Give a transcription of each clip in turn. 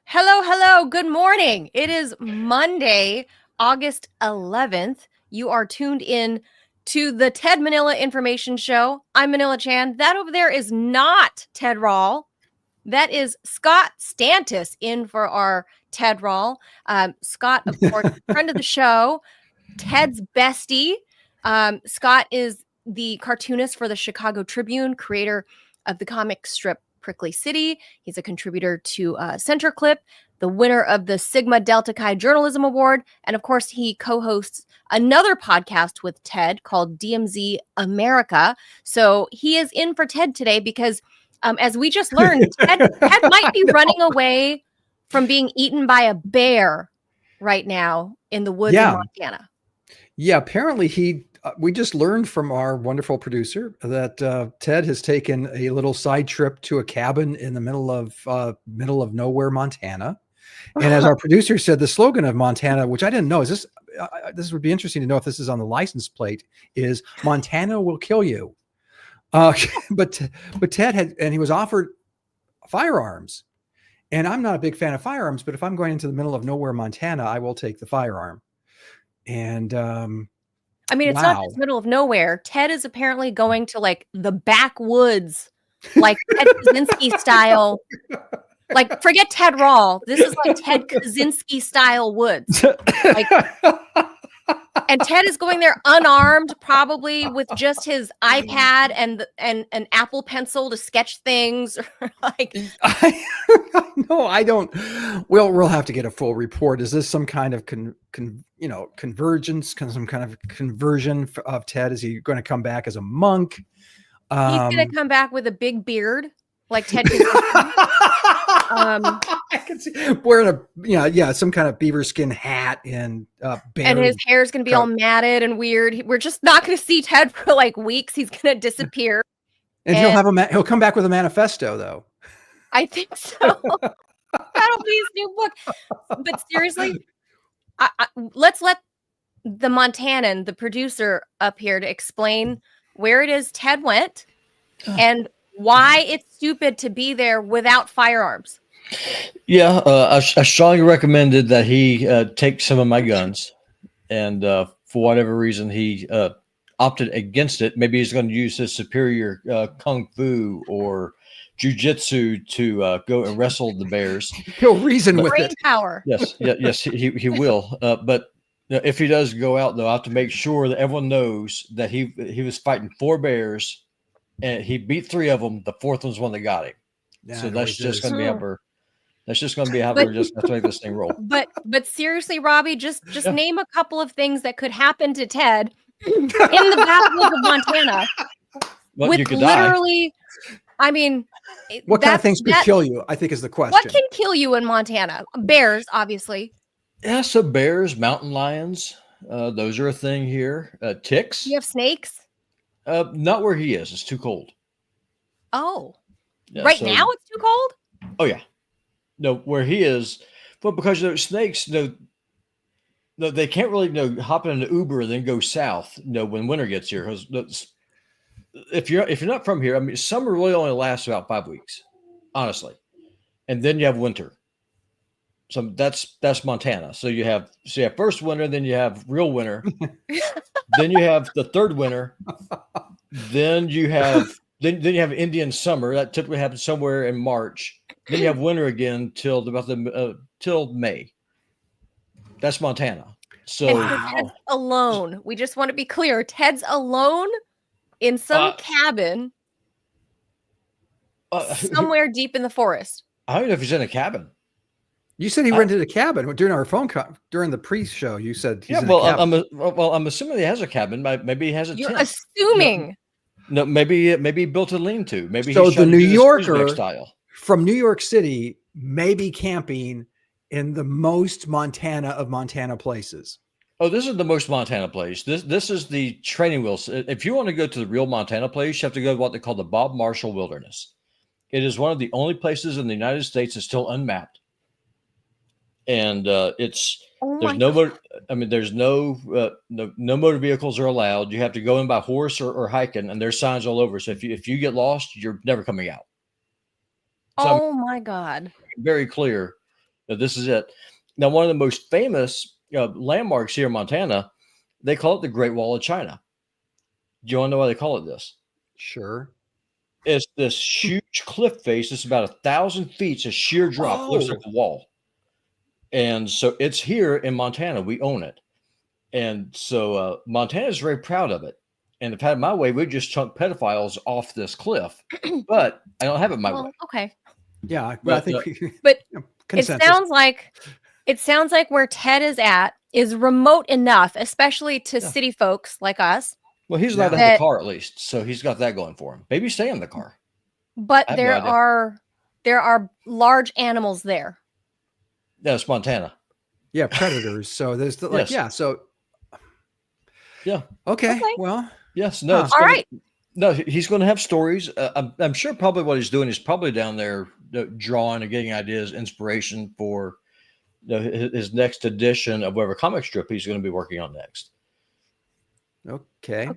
Hello, hello. Good morning. It is Monday, August 11th. You are tuned in to the Ted Manila Information Show. I'm Manila Chan. That over there is not Ted Rall. That is Scott Stantis in for our Ted Rall. Scott, of course, friend of the show, Ted's bestie. Scott is the cartoonist for the Chicago Tribune, creator of the comic strip Prickly City. He's a contributor to Center Clip, the winner of the Sigma Delta Chi Journalism Award. And of course, he co-hosts another podcast with Ted called DMZ America. So he is in for Ted today because as we just learned, Ted might be running away from being eaten by a bear right now in the woods in Montana. Yeah, apparently we just learned from our wonderful producer that Ted has taken a little side trip to a cabin in the middle of nowhere, Montana. And as our producer said, the slogan of Montana, which I didn't know, is this. This would be interesting to know if this is on the license plate. Is Montana will kill you. But Ted he was offered firearms, and I'm not a big fan of firearms. But if I'm going into the middle of nowhere, Montana, I will take the firearm. And I mean, it's not just middle of nowhere. Ted is apparently going to like the backwoods, like Ted Kaczynski style. Like, forget Ted Rall. This is like Ted Kaczynski style woods. Like, and Ted is going there unarmed, probably with just his iPad and an Apple Pencil to sketch things. Like, no, I don't. We'll have to get a full report. Is this some kind of convergence, some kind of conversion of Ted? Is he going to come back as a monk? He's going to come back with a big beard, like Ted. I can see wearing some kind of beaver skin hat and his hair is going to be all matted and weird. We're just not going to see Ted for like weeks. He's going to disappear, and he'll come back with a manifesto, though. I think so. That'll be his new book. But seriously, let's let the Montanan, the producer up here, to explain where it is Ted went and why it's stupid to be there without firearms. Yeah, I strongly recommended that he take some of my guns, and for whatever reason he opted against it. Maybe he's going to use his superior kung fu or jiu-jitsu to go and wrestle the bears. He'll reason with brain it. Power. Yes, he will. But if he does go out, though, I have to make sure that everyone knows that he was fighting 4 bears, and he beat 3 of them. The 4th one's one that got him. Yeah, so that's just going to be how we're just going to make this thing roll. But seriously, Robbie, just name a couple of things that could happen to Ted in the backwoods of Montana. Well, with you could literally, die. I mean, what kind of things could kill you? I think is the question. What can kill you in Montana? Bears, obviously. Yeah, so bears, mountain lions, those are a thing here. Ticks. You have snakes? Not where he is. It's too cold. Oh, yeah, now it's too cold? Oh, yeah. No, where he is, but because those snakes, no, they can't really hop in an Uber and then go south. When winter gets here, because if you're not from here, I mean, summer really only lasts about 5 weeks, honestly, and then you have winter. So that's Montana. So you have first winter, then you have real winter, then you have the third winter, then you have Indian summer that typically happens somewhere in March. Then you have winter again till May. That's Montana. So Ted's alone. We just want to be clear. Ted's alone in some cabin somewhere deep in the forest. I don't know if he's in a cabin. You said he rented a cabin during our phone call during the pre-show. You said he's in a cabin. I'm assuming he has a cabin. Maybe he has a tent. You're assuming. No, maybe he built a lean-to. Maybe so he's the New Yorker style from New York City may be camping in the most Montana of Montana places. Oh, this is the most Montana place. This is the training wheels. If you want to go to the real Montana place, you have to go to what they call the Bob Marshall Wilderness. It is one of the only places in the United States that's still unmapped. And there's no motor vehicles are allowed. You have to go in by horse or hiking, and there's signs all over. So if you get lost, you're never coming out. So oh my God. Very clear Now, this is it. Now, one of the most famous landmarks here in Montana, they call it the Great Wall of China. Do you want to know why they call it this? Sure. It's this huge cliff face. It's about 1,000 feet. It's a sheer drop. It looks like a wall. And so it's here in Montana. We own it. And so Montana is very proud of it. And if I had my way, we'd just chunk pedophiles off this cliff. But I don't have it my way. Okay. Yeah, but I think but consensus. it sounds like where Ted is at is remote enough, especially to city folks like us. Well, he's allowed to have the car at least, so he's got that going for him. Maybe stay in the car. But there are large animals there. That's Montana. Yeah, predators. So there's yeah. Okay. Well, yes. No. All right. No, he's going to have stories. I'm sure probably what he's doing is probably down there drawing and getting ideas, inspiration for his next edition of whatever comic strip he's going to be working on next. Okay.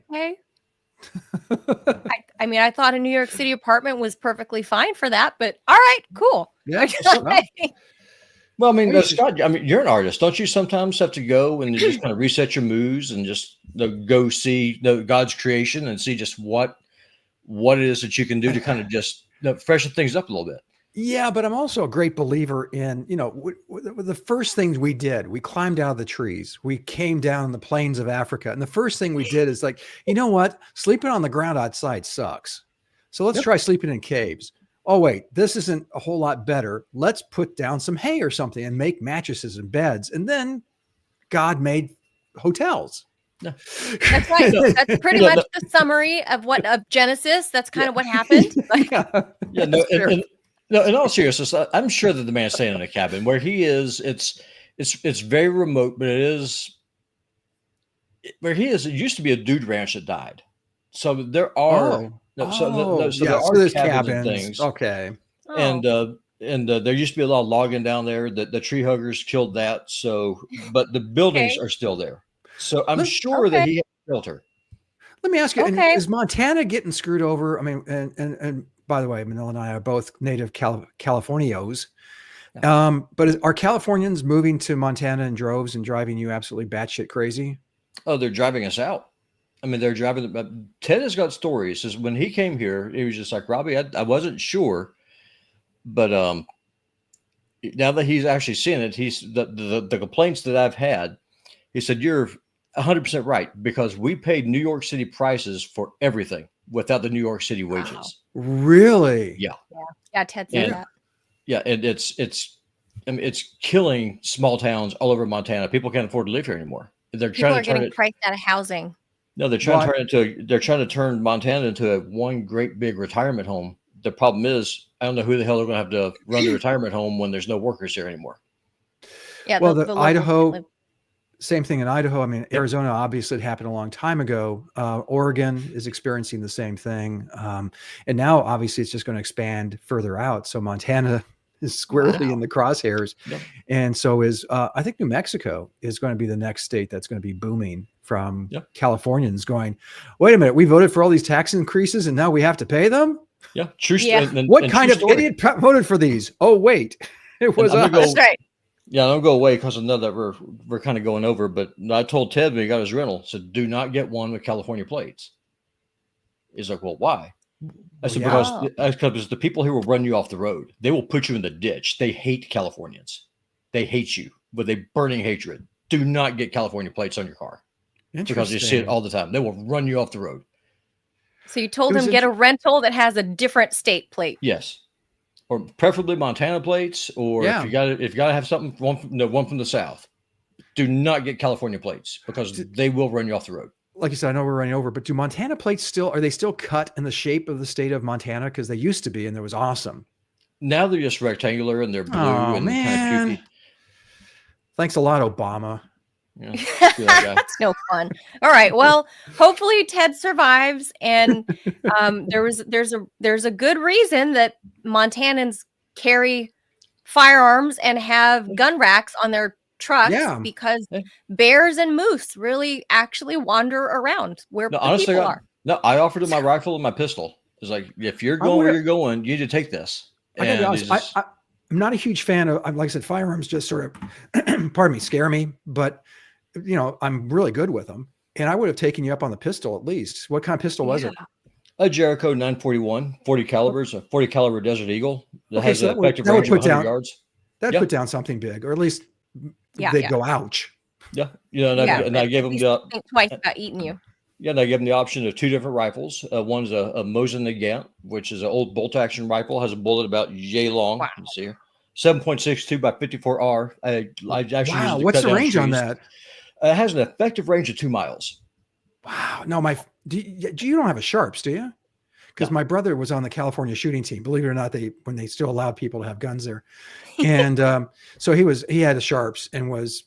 I mean, I thought a New York City apartment was perfectly fine for that, but all right, cool. Yeah. Well, I mean, Scott, I mean, you're an artist. Don't you sometimes have to go and you just kind of reset your moves and just go see God's creation and see just what it is that you can do to kind of just freshen things up a little bit? Yeah, but I'm also a great believer in, the first things we did, we climbed out of the trees, we came down the plains of Africa. And the first thing we did is like, you know what? Sleeping on the ground outside sucks. So let's try sleeping in caves. Oh, wait, this isn't a whole lot better. Let's put down some hay or something and make mattresses and beds. And then God made hotels. No. That's right. That's pretty much the summary of Genesis. That's kind of what happened. No, in all seriousness, I'm sure that the man's staying in a cabin where he is. It's very remote, but it is where he is. It used to be a dude ranch that died, so there are there are cabins and things. Okay, and there used to be a lot of logging down there. The tree huggers killed that. So, but the buildings are still there. So I'm sure that he has a filter. Let me ask you: is Montana getting screwed over? I mean, and by the way, Manila and I are both native Californios. But are Californians moving to Montana in droves and driving you absolutely batshit crazy? Oh, they're driving us out. I mean, they're driving. Ted has got stories. Says when he came here, he was just like, Robbie, I wasn't sure, but now that he's actually seen it, he's the complaints that I've had. He said, you're 100% right, because we paid New York City prices for everything without the New York City wages. Wow. Really? Yeah. Ted said that. Yeah, and it's killing small towns all over Montana. People can't afford to live here anymore. They're People are getting priced out of housing. No, they're trying to turn Montana into one great big retirement home. The problem is, I don't know who the hell they're going to have to run the retirement home when there's no workers here anymore. Yeah. Well, the Idaho. Same thing in Idaho. I mean, Arizona, obviously it happened a long time ago. Oregon is experiencing the same thing. And now obviously it's just going to expand further out. So Montana is squarely in the crosshairs. Yep. And so is, I think New Mexico is going to be the next state that's going to be booming from Californians going, wait a minute, we voted for all these tax increases and now we have to pay them? Yeah. True. Yeah. What kind of idiot voted for these? Oh, wait, it was us. Right. Yeah, don't go away because I know that we're kind of going over. But I told Ted when he got his rental, said, do not get one with California plates. He's like, well, why? I said, because the people here will run you off the road. They will put you in the ditch. They hate Californians. They hate you with a burning hatred. Do not get California plates on your car because you see it all the time. They will run you off the road. So you told him get a rental that has a different state plate. Yes. Or preferably Montana plates, or if you got to have something one from the south. Do not get California plates because they will run you off the road. Like you said, I know we're running over, but do Montana plates are they still cut in the shape of the state of Montana? Because they used to be, and it was awesome. Now they're just rectangular and they're blue and kind of pukey. Thanks a lot, Obama. Yeah, that's no fun. All right. Well, hopefully Ted survives, and there's a good reason that Montanans carry firearms and have gun racks on their trucks because bears and moose really actually wander around where people are. No, I offered him my rifle and my pistol. It's like, if you're going where you're going, you need to take this. I gotta be honest, not a huge fan of, like I said, firearms just sort of, pardon me, scare me, but I'm really good with them. And I would have taken you up on the pistol at least. What kind of pistol was it? A Jericho 941, 40 calibers, a 40 caliber Desert Eagle that has so an effective range of 100 yards. That put down something big, or at least they'd go, ouch. Yeah. And I gave them think twice about eating you. Yeah, and I gave them the option of 2 different rifles. One's a Mosin Nagant, which is an old bolt action rifle, has a bullet about yay long. Wow. You see here. 7.62 by 54R. I actually what's the range on that? It has an effective range of 2 miles. Wow. No, you don't have a Sharps, do you? Because my brother was on the California shooting team. Believe it or not, when they still allowed people to have guns there, and so he had a Sharps and was.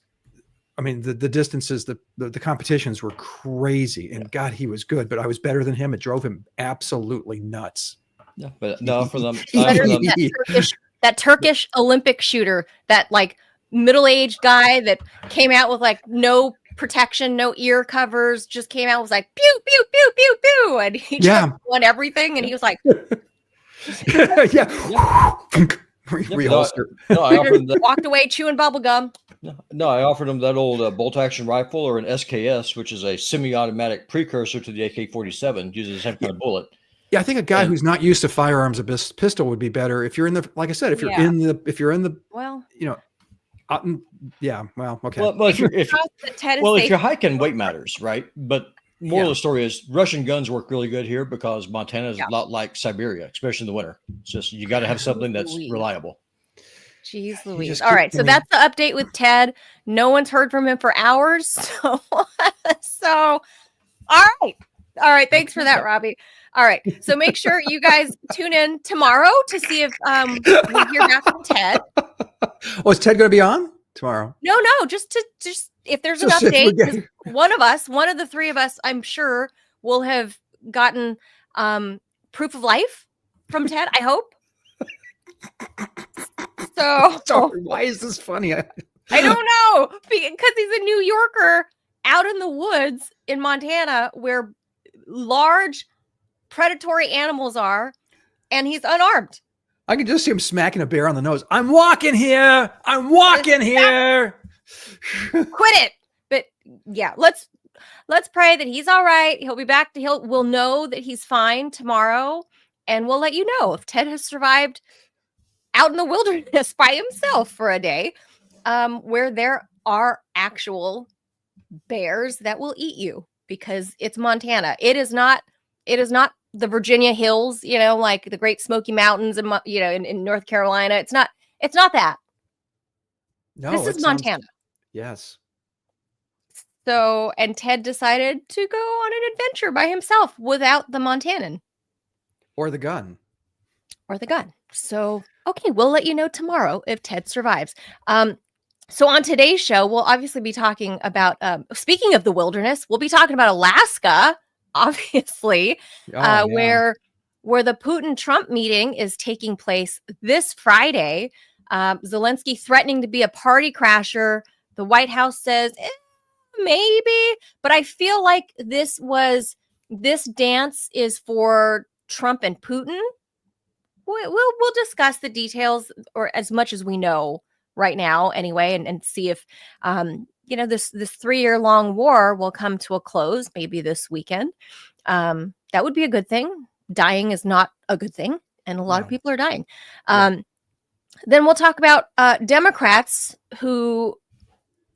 I mean, the distances, the competitions were crazy, and God, he was good, but I was better than him. It drove him absolutely nuts. Yeah, but no, for them, that Turkish Olympic shooter, that like middle-aged guy that came out with like no protection, no ear covers, just came out and was like pew pew pew pew pew, and he just won everything, and he was like, reholster. I offered walked away chewing bubble gum. No, I offered him that old bolt-action rifle or an SKS, which is a semi-automatic precursor to the AK-47, uses the same kind of bullet. Yeah, I think a guy who's not used to firearms, a pistol would be better. If you're in the, like I said, if you're in the, well, okay. Well, if you're hiking, weight matters, right? But moral of the story is Russian guns work really good here because Montana is a lot like Siberia, especially in the winter. It's just you got to have something that's reliable. Jeez Louise. All right. So that's the update with Ted. No one's heard from him for hours. So all right. Thanks for that, Robbie. All right. So make sure you guys tune in tomorrow to see if we hear back from Ted. Oh, is Ted going to be on tomorrow? No, just if there's an update, one of the 3 of us, I'm sure will have gotten proof of life from Ted. I hope. So why is this funny? I don't know, because he's a New Yorker out in the woods in Montana where large predatory animals are, and he's unarmed. I can just see him smacking a bear on the nose. I'm walking here. Quit it. But yeah, let's pray that he's all right. He'll be back. We'll know that he's fine tomorrow, and we'll let you know if Ted has survived out in the wilderness by himself for a day, where there are actual bears that will eat you, because it's Montana. It is not the Virginia hills, like the Great Smoky Mountains and, in North Carolina. It's not that. No, this is Montana. Yes. So, and Ted decided to go on an adventure by himself without the Montanan. Or the gun. So, okay, we'll let you know tomorrow if Ted survives. So on today's show, we'll obviously be talking about, speaking of the wilderness, we'll be talking about Alaska, obviously, where the Putin-Trump meeting is taking place this Friday. Zelensky threatening to be a party crasher. The White House says, maybe, but I feel like this dance is for Trump and Putin. We'll discuss the details, or as much as we know right now anyway, and see if this 3-year-long war will come to a close maybe this weekend. That would be a good thing. Dying is not a good thing, and a lot of people are dying. Then we'll talk about Democrats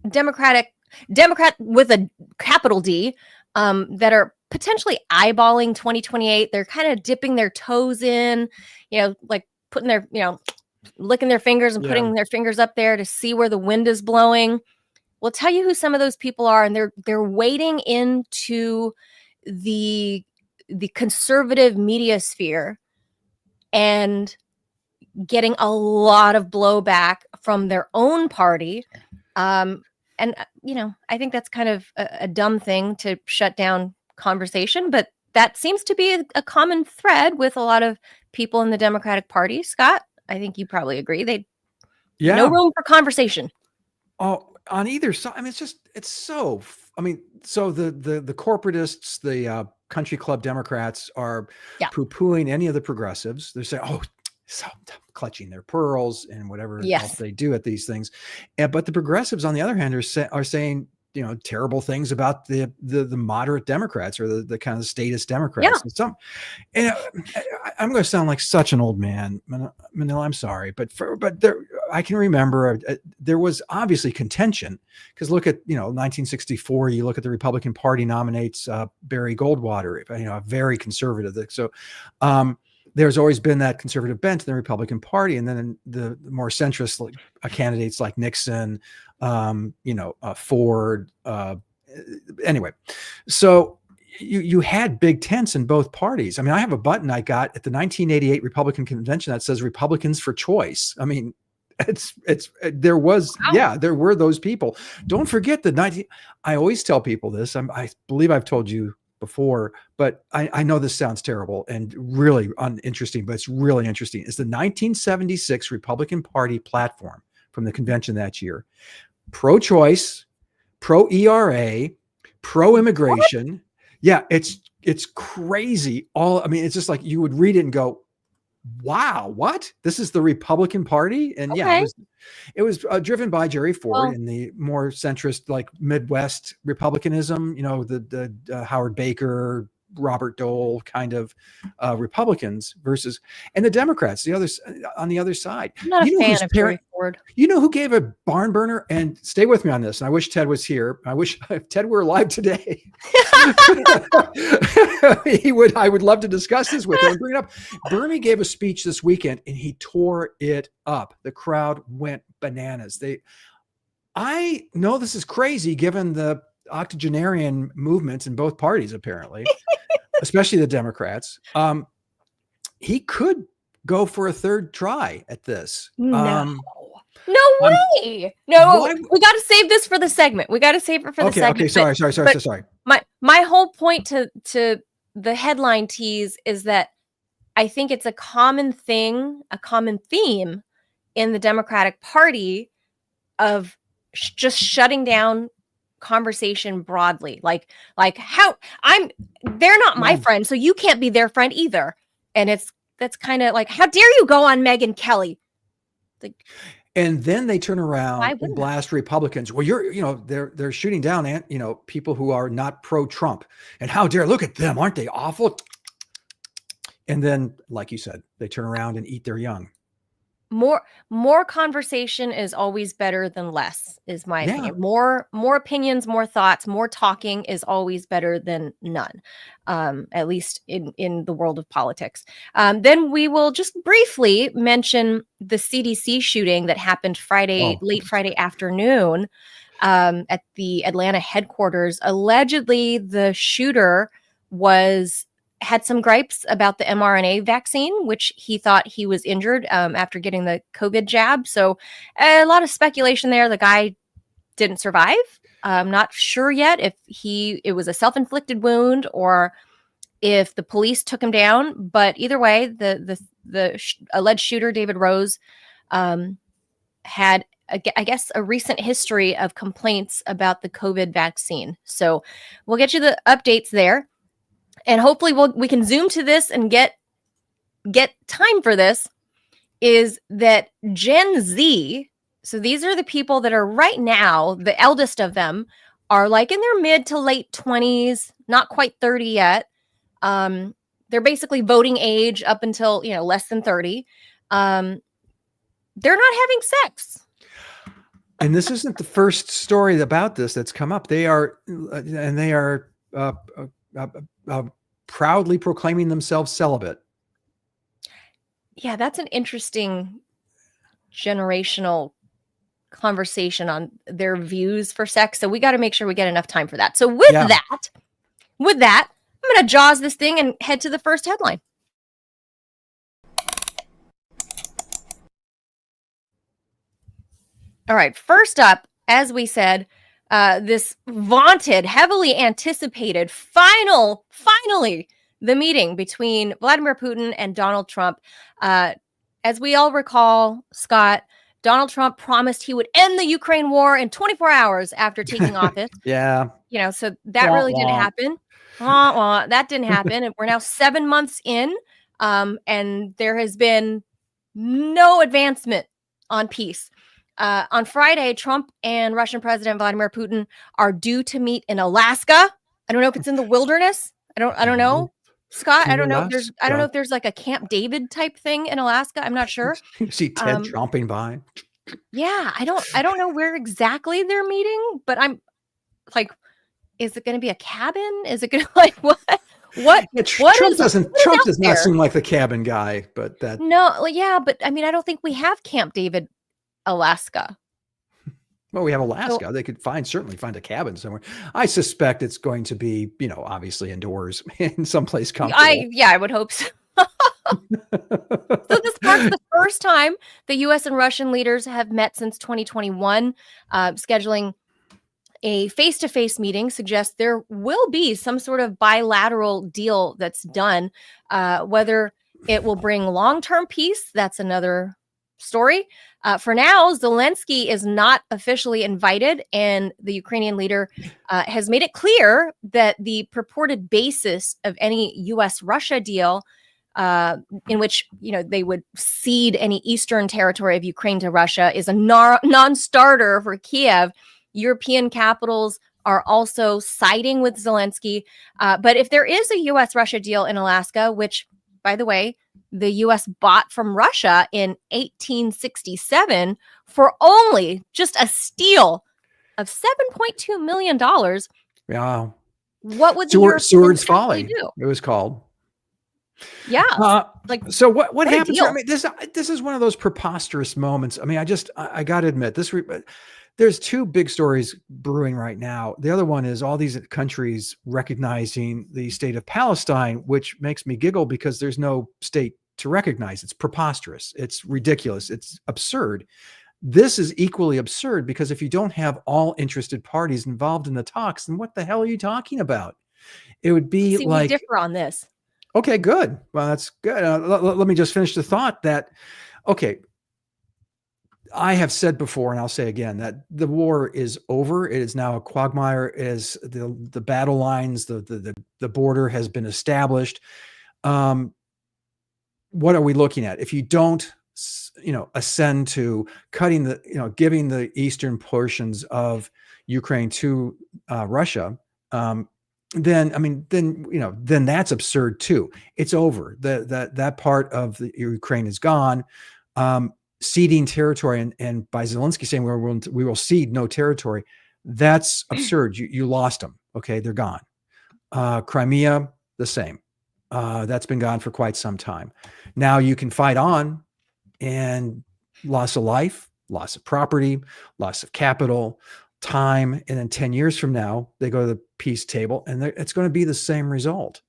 Democrat with a capital D, that are potentially eyeballing 2028. They're kind of dipping their toes in, like putting their, licking their fingers and putting their fingers up there to see where the wind is blowing. We'll tell you who some of those people are, and they're wading into the conservative media sphere and getting a lot of blowback from their own party. And I think that's kind of a dumb thing to shut down conversation, but that seems to be a common thread with a lot of people in the Democratic Party. Scott, I think you probably agree. No room for conversation. Oh, on either side. I mean, so the corporatists, the country club Democrats are poo-pooing any of the progressives. They're saying, oh, so clutching their pearls and whatever else Yes. they do at these things. But the progressives, on the other hand, are saying, terrible things about the moderate Democrats, or the kind of statist Democrats. Yeah. And I'm going to sound like such an old man, Manila. I'm sorry, but there, I can remember there was obviously contention, because look at 1964. You look at the Republican Party nominates Barry Goldwater, a very conservative. So there's always been that conservative bent in the Republican Party, and then the more centrist candidates like Nixon, Ford. Anyway, so you had big tents in both parties. I mean, I have a button I got at the 1988 Republican convention that says "Republicans for Choice." I mean, there were those people. Don't forget I always tell people this. I believe I've told you before, but I know this sounds terrible and really uninteresting, but it's really interesting. It's the 1976 Republican Party platform from the convention that year. Pro-choice, pro-ERA, pro-immigration. What? Yeah, it's crazy. It's just like you would read it and go, wow, what? This is the Republican Party? And okay. Yeah, it was driven by Jerry Ford and the more centrist, like Midwest Republicanism, the Howard Baker, Robert Dole kind of Republicans and the Democrats, on the other side. I'm not a fan of Jerry Ford. You know who gave a barn burner? And stay with me on this. And I wish Ted was here. I wish if Ted were alive today. I would love to discuss this with him and bring it up. Bernie gave a speech this weekend and he tore it up. The crowd went bananas. I know this is crazy given the octogenarian movements in both parties, apparently, especially the Democrats. He could go for a third try at this. No way. No, we got to save this for the segment. We got to save it for the segment. Okay, sorry. My whole point to the headline tease is that I think it's a common theme in the Democratic Party of just shutting down conversation broadly. Like they're not my friend, so you can't be their friend either. And that's kind of like, how dare you go on Megyn Kelly? And then they turn around and blast Republicans. Well, they're shooting down people who are not pro-Trump. And how dare, look at them, aren't they awful? And then, like you said, they turn around and eat their young. More conversation is always better than less, is my opinion. More opinions, more thoughts, more talking is always better than none, at least in the world of politics. Then we will just briefly mention the CDC shooting that happened late Friday afternoon at the Atlanta headquarters. Allegedly, the shooter had some gripes about the mRNA vaccine, which he thought he was injured after getting the COVID jab. So a lot of speculation there. The guy didn't survive. I'm not sure yet if it was a self-inflicted wound or if the police took him down. But either way, the alleged shooter, David Rose, had, I guess, a recent history of complaints about the COVID vaccine. So we'll get you the updates there. And hopefully we can zoom to this and get time for this, is that Gen Z, so these are the people that are right now, the eldest of them are like in their mid to late 20s, not quite 30 yet. They're basically voting age up until, less than 30. They're not having sex. And this isn't the first story about this that's come up. They are proudly proclaiming themselves celibate. Yeah, that's an interesting generational conversation on their views for sex. So we got to make sure we get enough time for that. So with that, I'm going to jaws this thing and head to the first headline. All right, first up, as we said, this vaunted, heavily anticipated, finally, the meeting between Vladimir Putin and Donald Trump. As we all recall, Scott, Donald Trump promised he would end the Ukraine war in 24 hours after taking office. Yeah. So that really didn't happen. That didn't happen. And we're now 7 months in, and there has been no advancement on peace. On Friday, Trump and Russian President Vladimir Putin are due to meet in Alaska. I don't know if it's in the wilderness. I don't know. Scott, I don't know. I don't know if there's like a Camp David type thing in Alaska. I'm not sure. You see Ted tromping by. Yeah, I don't know where exactly they're meeting, but I'm like, is it going to be a cabin? Is it going to like what? Yeah, Trump does not seem like the cabin guy, but that yeah, but I mean, I don't think we have Camp David, Alaska. Well, we have Alaska. So, they could certainly find a cabin somewhere. I suspect it's going to be, obviously indoors in someplace comfortable. I would hope so. So this marks the first time the U.S. and Russian leaders have met since 2021. Scheduling a face-to-face meeting suggests there will be some sort of bilateral deal that's done. Whether it will bring long-term peace, that's another story. For now, Zelensky is not officially invited, and the Ukrainian leader has made it clear that the purported basis of any U.S.-Russia deal, in which they would cede any eastern territory of Ukraine to Russia, is a non-starter for Kiev. European capitals are also siding with Zelensky. But if there is a U.S.-Russia deal in Alaska, which, by the way, the U.S. bought from Russia in 1867 for only just a steal of $7.2 million. Yeah. What would the Swords Folly do? It was called. Yeah. So what happens? I mean, this is one of those preposterous moments. I mean, I got to admit this. There's two big stories brewing right now. The other one is all these countries recognizing the state of Palestine, which makes me giggle because there's no state to recognize. It's preposterous. It's ridiculous. It's absurd. This is equally absurd because if you don't have all interested parties involved in the talks, then what the hell are you talking about? It would be we differ on this. Okay, good. Well, that's good. Let me just finish the thought that, okay, I have said before, and I'll say again, that the war is over. It is now a quagmire. It is the battle lines, the border has been established. What are we looking at? If you don't, ascend to cutting giving the eastern portions of Ukraine to Russia, then that's absurd too. It's over. That part of the Ukraine is gone. Ceding territory and by Zelensky saying we will cede no territory, that's absurd. You lost them. Okay, they're gone. Crimea, the same. That's been gone for quite some time. Now you can fight on, and loss of life, loss of property, loss of capital, time, and then 10 years from now they go to the peace table, and it's going to be the same result.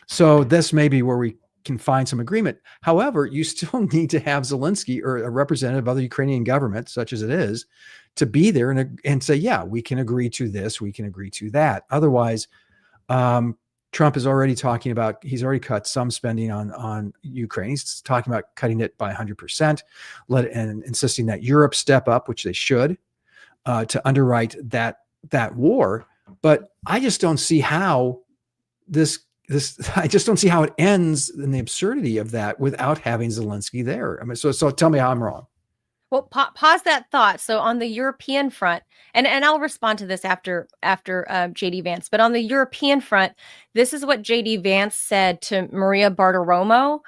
So this may be where we can find some agreement. However, you still need to have Zelensky or a representative of the Ukrainian government, such as it is, to be there and say, yeah, we can agree to this, we can agree to that. Otherwise, Trump is already talking about, he's already cut some spending on Ukraine. He's talking about cutting it by 100%, and insisting that Europe step up, which they should, to underwrite that war. But I just don't see how I just don't see how it ends in the absurdity of that without having Zelensky there. I mean, so tell me how I'm wrong. Well, pause that thought. So on the European front, and I'll respond to this after JD Vance, but on the European front, this is what JD Vance said to Maria Bartiromo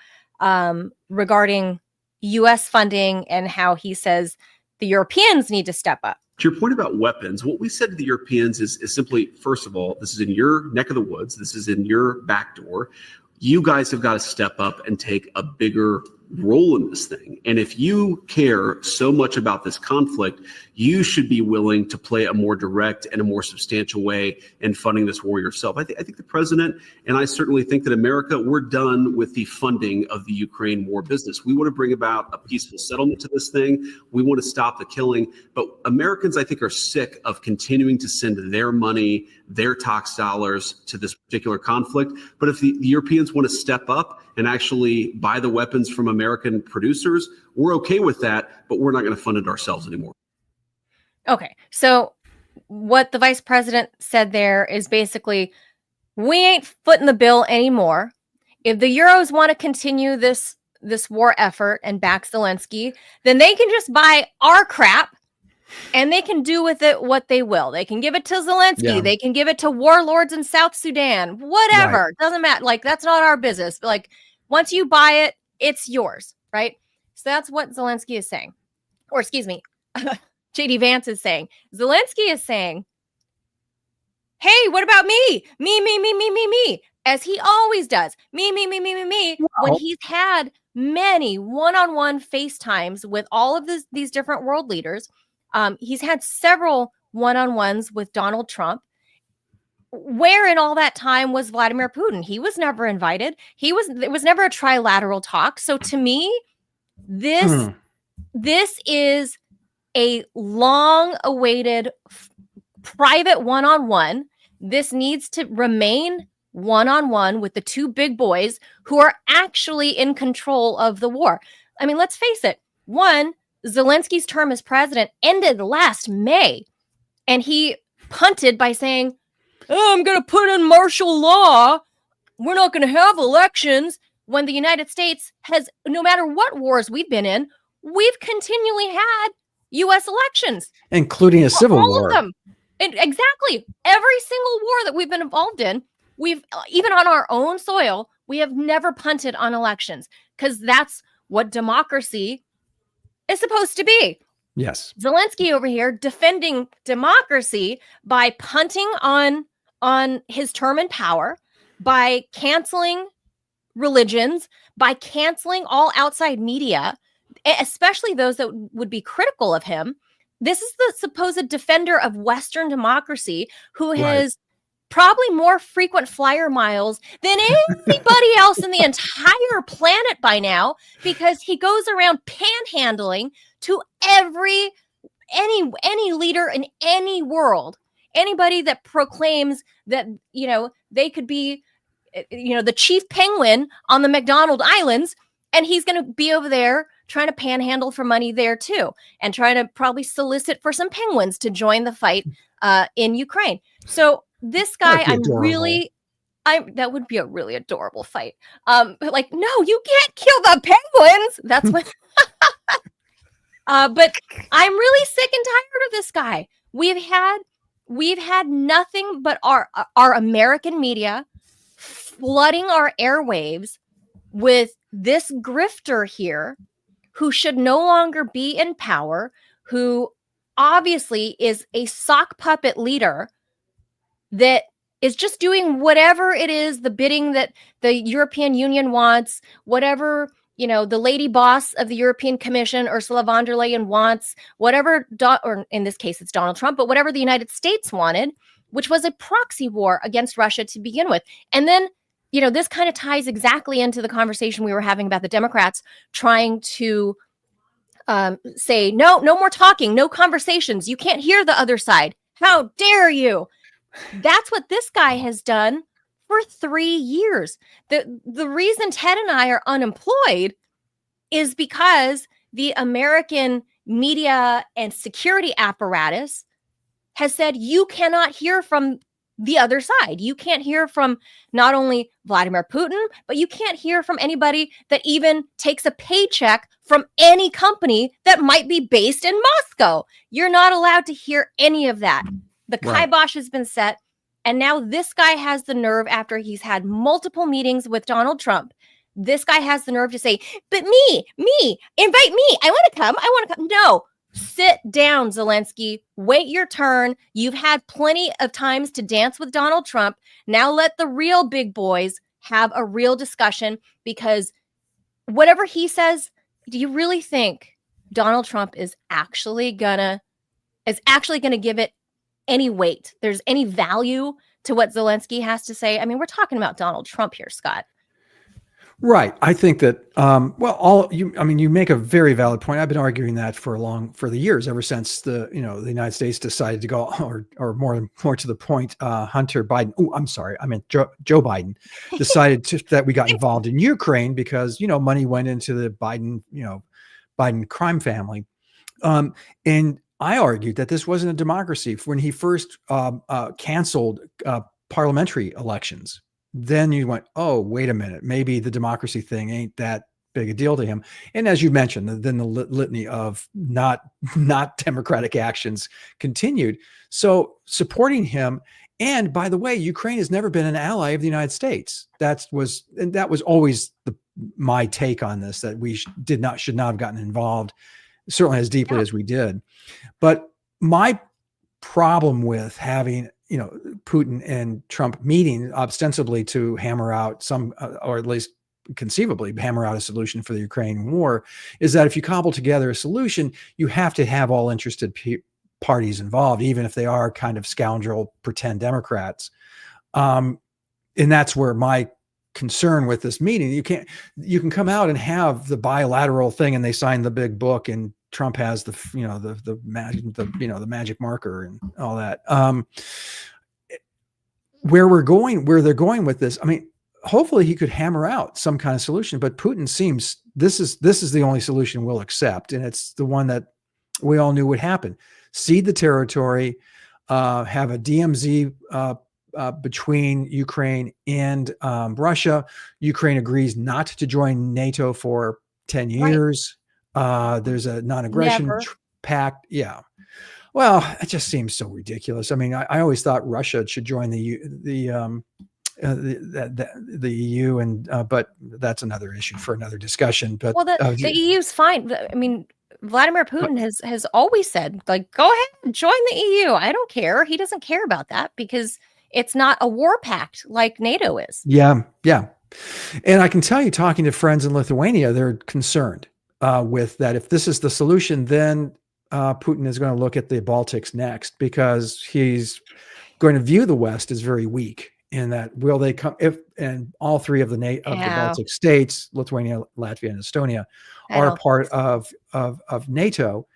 regarding U.S. funding and how he says the Europeans need to step up. To your point about weapons, what we said to the Europeans is simply, first of all, this is in your neck of the woods. This is in your back door. You guys have got to step up and take a bigger role in this thing. And if you care so much about this conflict, you should be willing to play a more direct and a more substantial way in funding this war yourself. I think the president, and I certainly think that America, we're done with the funding of the Ukraine war business. We want to bring about a peaceful settlement to this thing. We want to stop the killing. But Americans, I think, are sick of continuing to send their money, their tax dollars to this particular conflict. But if the Europeans want to step up and actually buy the weapons from American producers, we're okay with that, but we're not going to fund it ourselves anymore. Okay, so what the vice president said there is basically, we ain't footing the bill anymore. If the Euros want to continue this this war effort and back Zelensky, then they can just buy our crap and they can do with it what they will. They can give it to Zelensky. Yeah. They can give it to warlords in South Sudan, whatever. Doesn't matter. Like, that's not our business. But like, once you buy it, it's yours, right? So that's what Zelensky is saying. Or excuse me, JD Vance is saying. Zelensky is saying, hey, what about me? Me, as he always does. Me. When he's had many one-on-one FaceTimes with all of these different world leaders, he's had several one-on-ones with Donald Trump. Where in all that time was Vladimir Putin? He was never invited. It was never a trilateral talk. So to me, this is a long-awaited private one-on-one. This needs to remain one-on-one with the two big boys who are actually in control of the war. I mean, let's face it. One, Zelensky's term as president ended last May, and he punted by saying, oh, I'm going to put in martial law. We're not going to have elections, when the United States has, no matter what wars we've been in, we've continually had U.S. elections. Including a civil all war. Of them. And exactly. Every single war that we've been involved in, we've, even on our own soil, we have never punted on elections, because that's what democracy is supposed to be. Yes. Zelensky over here defending democracy by punting on his term in power, by canceling religions, by canceling all outside media, especially those that would be critical of him. This is the supposed defender of Western democracy who has probably more frequent flyer miles than anybody else in the entire planet by now, because he goes around panhandling to any leader in any world, anybody that proclaims that, you know, they could be, you know, the chief penguin on the McDonald Islands, and he's going to be over there trying to panhandle for money there too, and trying to probably solicit for some penguins to join the fight in Ukraine. So this guy, that would be a really adorable fight. But like, no, you can't kill the penguins. That's what. But I'm really sick and tired of this guy. We've had nothing but our American media flooding our airwaves with this grifter here, who should no longer be in power, who obviously is a sock puppet leader that is just doing whatever it is, the bidding that the European Union wants, whatever, you know, the lady boss of the European Commission, Ursula von der Leyen, wants, whatever, or in this case, it's Donald Trump, but whatever the United States wanted, which was a proxy war against Russia to begin with. And then, you know, this kind of ties exactly into the conversation we were having about the Democrats trying to say, no more talking, no conversations. You can't hear the other side. How dare you? That's what this guy has done for 3 years. The reason Ted and I are unemployed is because the American media and security apparatus has said, you cannot hear from the other side. You can't hear from not only Vladimir Putin, but you can't hear from anybody that even takes a paycheck from any company that might be based in Moscow. You're not allowed to hear any of that. The kibosh has been set. And now this guy has the nerve, after he's had multiple meetings with Donald Trump, this guy has the nerve to say, but me, invite me. I want to come. No. Sit down, Zelensky. Wait your turn. You've had plenty of times to dance with Donald Trump. Now let the real big boys have a real discussion, because whatever he says, do you really think Donald Trump is actually gonna give it any weight? There's any value to what Zelensky has to say? I mean, we're talking about Donald Trump here, Scott. Right. I think that, you make a very valid point. I've been arguing that for the years, ever since the United States decided to go, or more to the point, Hunter Biden. Oh, I'm sorry. I meant Joe Biden decided that we got involved in Ukraine because, money went into the Biden crime family. And I argued that this wasn't a democracy when he first canceled parliamentary elections. Then you went, oh, wait a minute, maybe the democracy thing ain't that big a deal to him. And as you mentioned, then the litany of not democratic actions continued. So supporting him. And by the way, Ukraine has never been an ally of the United States. That was always my take on this, that we should not have gotten involved, certainly as deeply as we did. But my problem with having, Putin and Trump meeting ostensibly to hammer out some, or at least conceivably hammer out a solution for the Ukraine war, is that if you cobble together a solution, you have to have all interested parties involved, even if they are kind of scoundrel pretend Democrats. And that's where my concern with this meeting, you can come out and have the bilateral thing and they sign the big book and Trump has the magic marker and all that. Where they're going with this, I mean, hopefully he could hammer out some kind of solution, but Putin seems this is the only solution we'll accept, and it's the one that we all knew would happen. Cede the territory, have a DMZ between Ukraine and Russia. Ukraine agrees not to join NATO for 10 years. There's a non-aggression pact. Yeah. Well, it just seems so ridiculous. I mean, I always thought Russia should join the EU, and but that's another issue for another discussion. But the EU's fine. I mean, Vladimir Putin has always said, like, go ahead, join the EU. I don't care. He doesn't care about that because it's not a war pact like NATO is. Yeah. And I can tell you, talking to friends in Lithuania, they're concerned with that. If this is the solution, then Putin is going to look at the Baltics next, because he's going to view the West as very weak. In that, will they come and all three of the Baltic states, Lithuania, Latvia, and Estonia, are part of NATO.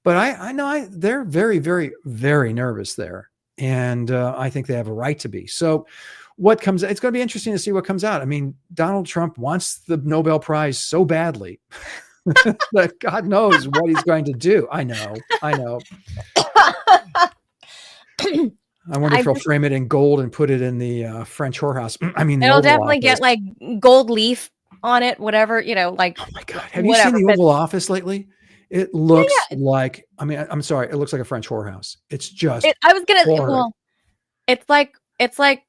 But I know they're very, very, very nervous there, and I think they have a right to be. So, it's going to be interesting to see what comes out. I mean, Donald Trump wants the Nobel Prize so badly that God knows what he's going to do. I know. I wonder if he'll frame it in gold and put it in the French whorehouse. I mean, it'll definitely get like gold leaf on it, whatever, like. Oh my God. Have you seen the Oval Office lately? It looks like, I mean, I'm sorry. It looks like a French whorehouse. It's just, it's like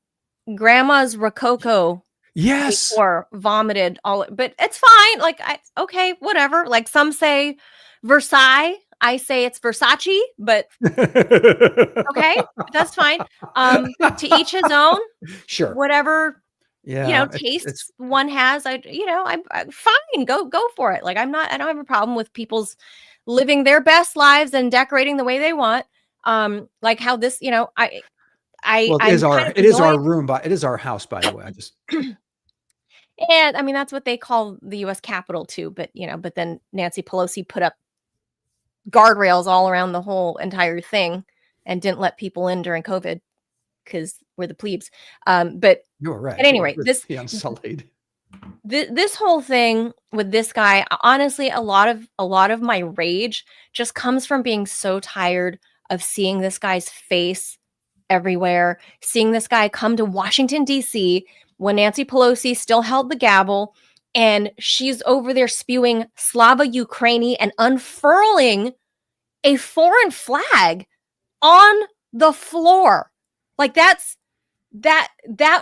grandma's Rococo. Yes. Or vomited but it's fine. Like, okay, whatever. Like some say Versailles. I say it's Versace, but okay, that's fine. To each his own. Sure. Whatever, tastes one has. I'm fine. Go for it. Like I don't have a problem with people's living their best lives and decorating the way they want. Like how this, it is our room, but it is our house, by the way. I just. And I mean, that's what they call the U.S. Capitol too. But, but then Nancy Pelosi put up guardrails all around the whole entire thing and didn't let people in during COVID because we're the plebes. But you're right. At any rate, the unsullied. This whole thing with this guy, honestly, a lot of my rage just comes from being so tired of seeing this guy's face everywhere, seeing this guy come to Washington, D.C., when Nancy Pelosi still held the gavel, and she's over there spewing Slava Ukraini and unfurling a foreign flag on the floor. Like that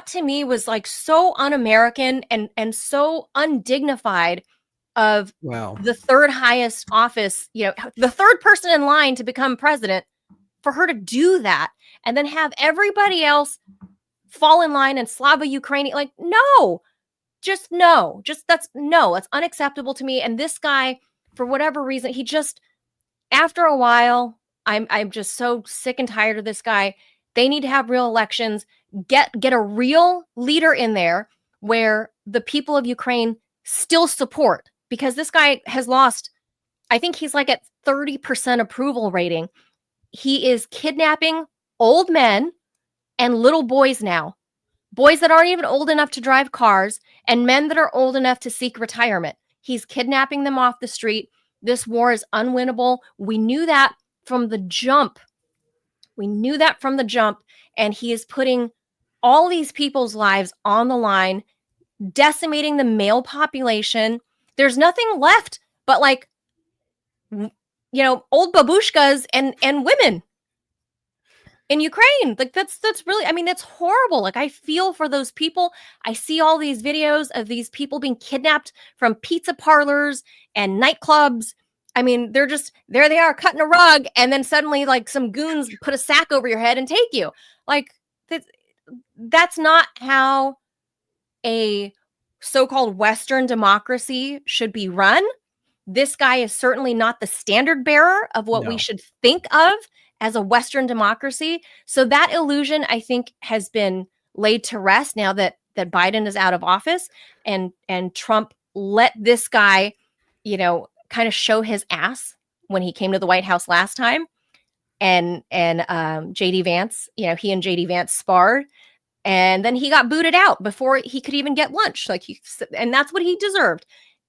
to me was like so un-American and so undignified of the third highest office, the third person in line to become president, for her to do that and then have everybody else fall in line and Slava Ukraini. Like, no, that's unacceptable to me. And this guy, for whatever reason, he just, after a while, I'm just so sick and tired of this guy. They need to have real elections, get a real leader in there where the people of Ukraine still support, because this guy has lost, I think he's like at 30% approval rating. He is kidnapping old men and little boys now, boys that aren't even old enough to drive cars and men that are old enough to seek retirement. He's kidnapping them off the street. This war is unwinnable. We knew that from the jump. And he is putting all these people's lives on the line, decimating the male population, there's nothing left but like, old babushkas and women in Ukraine. Like that's really, I mean, it's horrible. Like I feel for those people. I see all these videos of these people being kidnapped from pizza parlors and nightclubs. I mean, there they are cutting a rug, and then suddenly like some goons put a sack over your head and take you. Like that's not how a so-called Western democracy should be run. This guy is certainly not the standard bearer of what we should think of as a Western democracy. So that illusion, I think, has been laid to rest now that Biden is out of office, and Trump let this guy, kind of show his ass when he came to the White House last time. And JD Vance, he and JD Vance sparred, and then he got booted out before he could even get lunch. And that's what he deserved.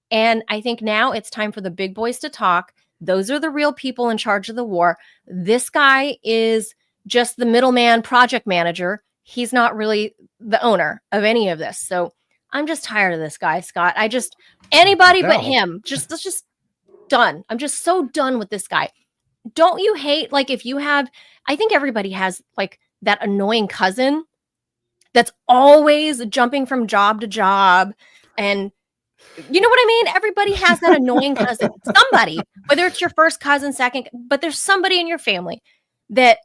And I think now it's time for the big boys to talk. Those are the real people in charge of the war. This guy is just the middleman project manager. He's not really the owner of any of this. So I'm just tired of this guy, Scott. Anybody but him, just done. I'm just so done with this guy. Don't you hate, like, if you have, I think everybody has like that annoying cousin that's always jumping from job to job, and you know what I mean? Everybody has that annoying cousin. Somebody, whether it's your first cousin, second, but there's somebody in your family that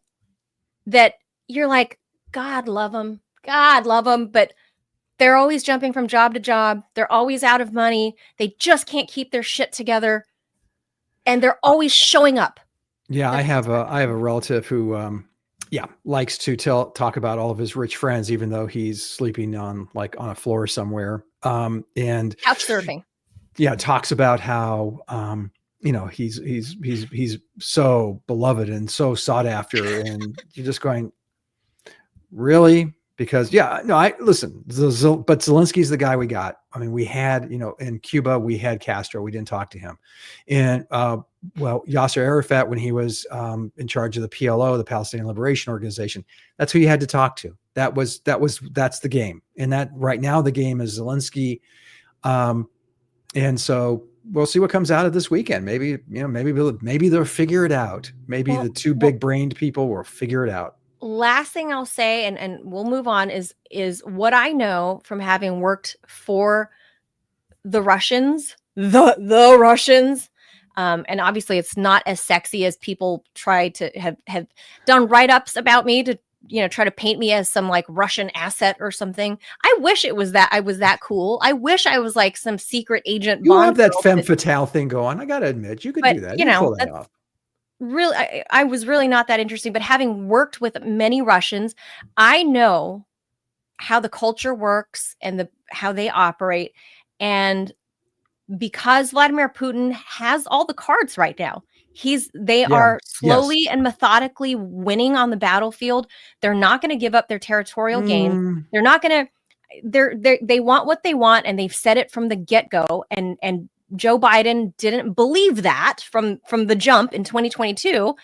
you're like, God love them, but they're always jumping from job to job. They're always out of money. They just can't keep their shit together, and they're always showing up. Yeah, I have a relative who likes to talk about all of his rich friends, even though he's sleeping on a floor somewhere. And couch surfing. Yeah, talks about how he's so beloved and so sought after, and you're just going, really? Because listen, but Zelensky's the guy we got. I mean, we had, in Cuba, we had Castro. We didn't talk to him. And Yasser Arafat, when he was in charge of the PLO, the Palestinian Liberation Organization, that's who you had to talk to. That's the game. And that right now the game is Zelensky. And so we'll see what comes out of this weekend. Maybe they'll figure it out. Maybe the two big brained people will figure it out. Last thing I'll say, and we'll move on, is what I know from having worked for the Russians, the Russians. And obviously it's not as sexy as people try to have done write-ups about me to, try to paint me as some like Russian asset or something. I wish it was that I was that cool. I wish I was like some secret agent. You have that femme fatale thing going. I got to admit, you could do that. You pull that off. Really, I was really not that interesting, but having worked with many Russians, I know how the culture works and how they operate. And because Vladimir Putin has all the cards right now, they are slowly and methodically winning on the battlefield. They're not going to give up their territorial gain. They're not going to, they want what they want, and they've said it from the get-go. And Joe Biden didn't believe that from the jump in 2022.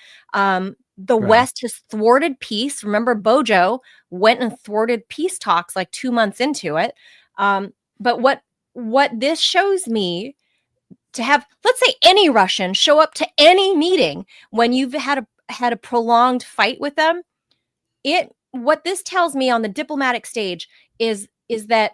West has thwarted peace. Remember, Bojo went and thwarted peace talks like 2 months into it. But what this shows me, to have, let's say, any Russian show up to any meeting when you've had a prolonged fight with them, what this tells me on the diplomatic stage is that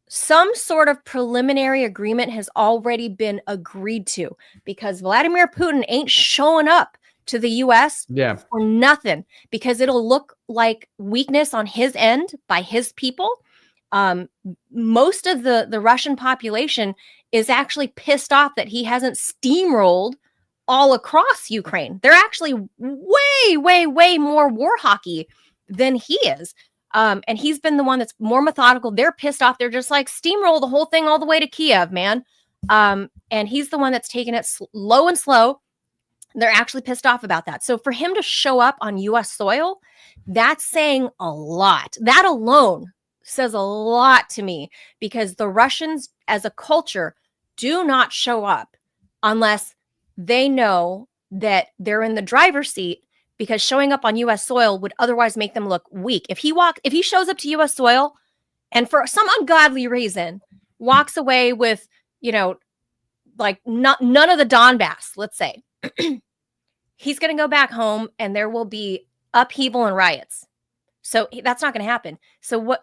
some sort of preliminary agreement has already been agreed to, because Vladimir Putin ain't showing up to the U.S. for nothing, because it'll look like weakness on his end by his people. Most of the Russian population is actually pissed off that he hasn't steamrolled all across Ukraine. They're actually way, way, way more war hockey than he is. And he's been the one that's more methodical. They're pissed off. They're just like, steamroll the whole thing all the way to Kiev, man. And he's the one that's taking it low and slow. They're actually pissed off about that. So for him to show up on U.S. soil, that's saying a lot. That alone says a lot to me, because the Russians as a culture do not show up unless they know that they're in the driver's seat, because showing up on U.S. soil would otherwise make them look weak. If he shows up to U.S. soil and for some ungodly reason walks away with, like none of the Donbass, let's say, he's going to go back home and there will be upheaval and riots. So that's not going to happen. So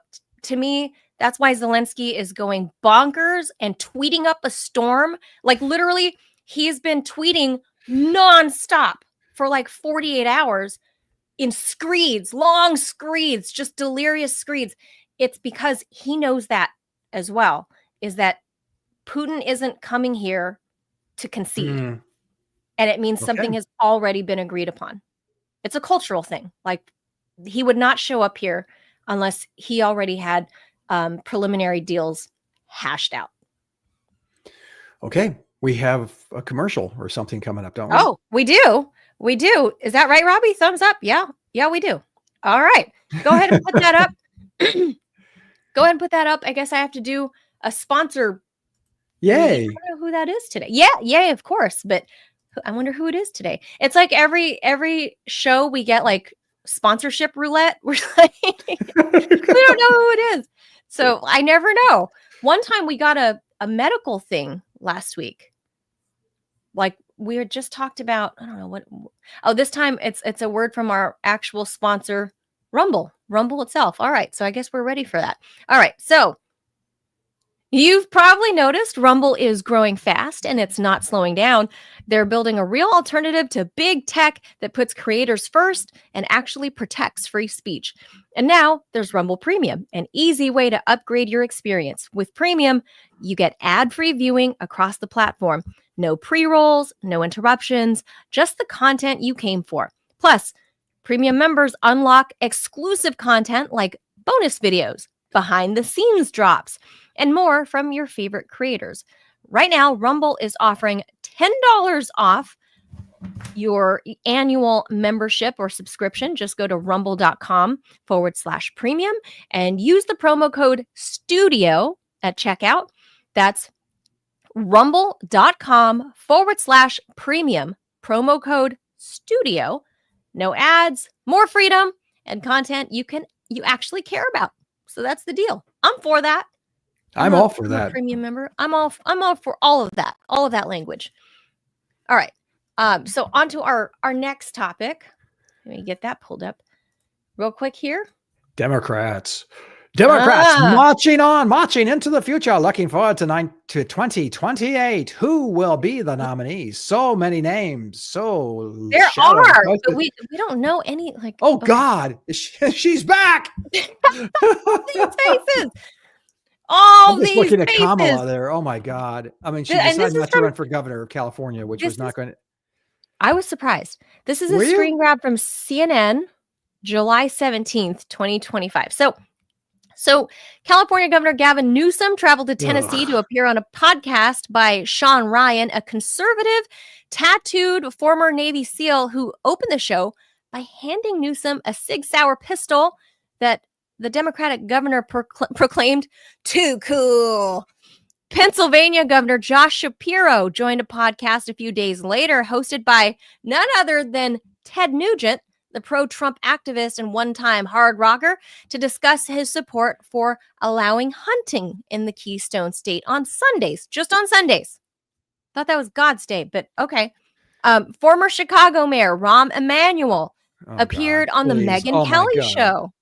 to me, that's why Zelensky is going bonkers and tweeting up a storm. Like literally, he's been tweeting nonstop for like 48 hours in screeds, long screeds, just delirious screeds. It's because he knows that as well, is that Putin isn't coming here to concede. And it means something has already been agreed upon. It's a cultural thing. Like he would not show up here unless he already had preliminary deals hashed out. Okay. We have a commercial or something coming up, don't we? Oh, we do. We do. Is that right, Robbie? Thumbs up. Yeah. Yeah, we do. All right. Go ahead and put that up. Go ahead and put that up. I guess I have to do a sponsor. Yay. I don't know who that is today. Yeah. Yay, of course. But I wonder who it is today. It's like every show we get like sponsorship roulette. We're like, we don't know who it is. So I never know. One time we got a medical thing last week. Like we had just talked about, I don't know what. Oh, this time it's a word from our actual sponsor, Rumble itself. All right. So I guess we're ready for that. All right. So you've probably noticed Rumble is growing fast and it's not slowing down. They're building a real alternative to big tech that puts creators first and actually protects free speech. And now there's Rumble Premium, an easy way to upgrade your experience. With Premium, you get ad-free viewing across the platform. No pre-rolls, no interruptions, just the content you came for. Plus, Premium members unlock exclusive content like bonus videos, behind-the-scenes drops, and more from your favorite creators. Right now, Rumble is offering $10 off your annual membership or subscription. Just go to rumble.com/premium and use the promo code STUDIO at checkout. That's rumble.com/premium, promo code STUDIO. No ads, more freedom, and content you actually care about. So that's the deal. I'm for that. I'm all for that. A premium member. I'm all for all of that language. All right. So on to our next topic. Let me get that pulled up real quick here. Democrats marching into the future, looking forward to 2028. Who will be the nominees? So many names. So there are, but we don't know any. Like, oh God, she's back. These faces. All I'm just these looking faces. At Kamala there. Oh my God. I mean, she decided not to run for governor of California, which was not going to. I was surprised. This is a screen grab from CNN, July 17th, 2025. So California Governor Gavin Newsom traveled to Tennessee to appear on a podcast by Sean Ryan, a conservative, tattooed former Navy SEAL who opened the show by handing Newsom a Sig Sauer pistol that the Democratic governor proclaimed too cool. Pennsylvania Governor Josh Shapiro joined a podcast a few days later, hosted by none other than Ted Nugent, the pro-Trump activist and one-time hard rocker, to discuss his support for allowing hunting in the Keystone State on Sundays, just on Sundays. Thought that was God's day, but okay. Former Chicago Mayor Rahm Emanuel appeared on the Megyn Kelly show,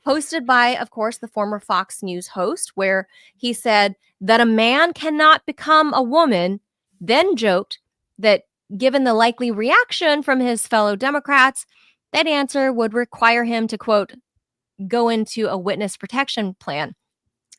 hosted by, of course, the former Fox News host, where he said that a man cannot become a woman, then joked that given the likely reaction from his fellow Democrats, that answer would require him to, quote, go into a witness protection plan.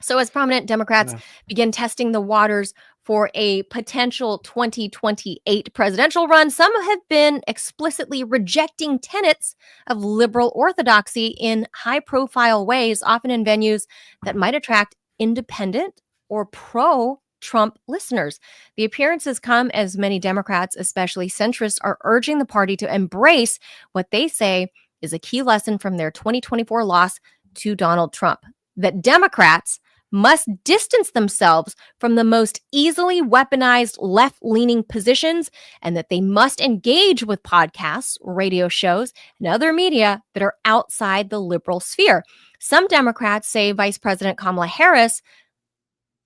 So as prominent Democrats begin testing the waters for a potential 2028 presidential run, some have been explicitly rejecting tenets of liberal orthodoxy in high-profile ways, often in venues that might attract independent or pro-Trump listeners. The appearances come as many Democrats, especially centrists, are urging the party to embrace what they say is a key lesson from their 2024 loss to Donald Trump, that Democrats must distance themselves from the most easily weaponized left-leaning positions, and that they must engage with podcasts, radio shows, and other media that are outside the liberal sphere. Some Democrats say Vice President Kamala Harris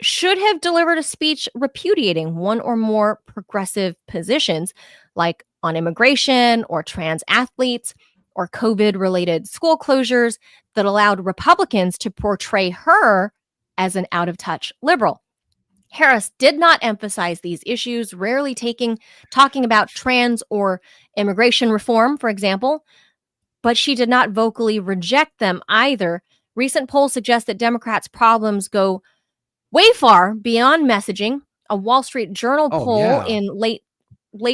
should have delivered a speech repudiating one or more progressive positions, like on immigration or trans athletes or COVID-related school closures that allowed Republicans to portray her as an out-of-touch liberal. Harris did not emphasize these issues, rarely talking about trans or immigration reform, for example, but she did not vocally reject them either. Recent polls suggest that Democrats' problems go way far beyond messaging. A Wall Street Journal poll in late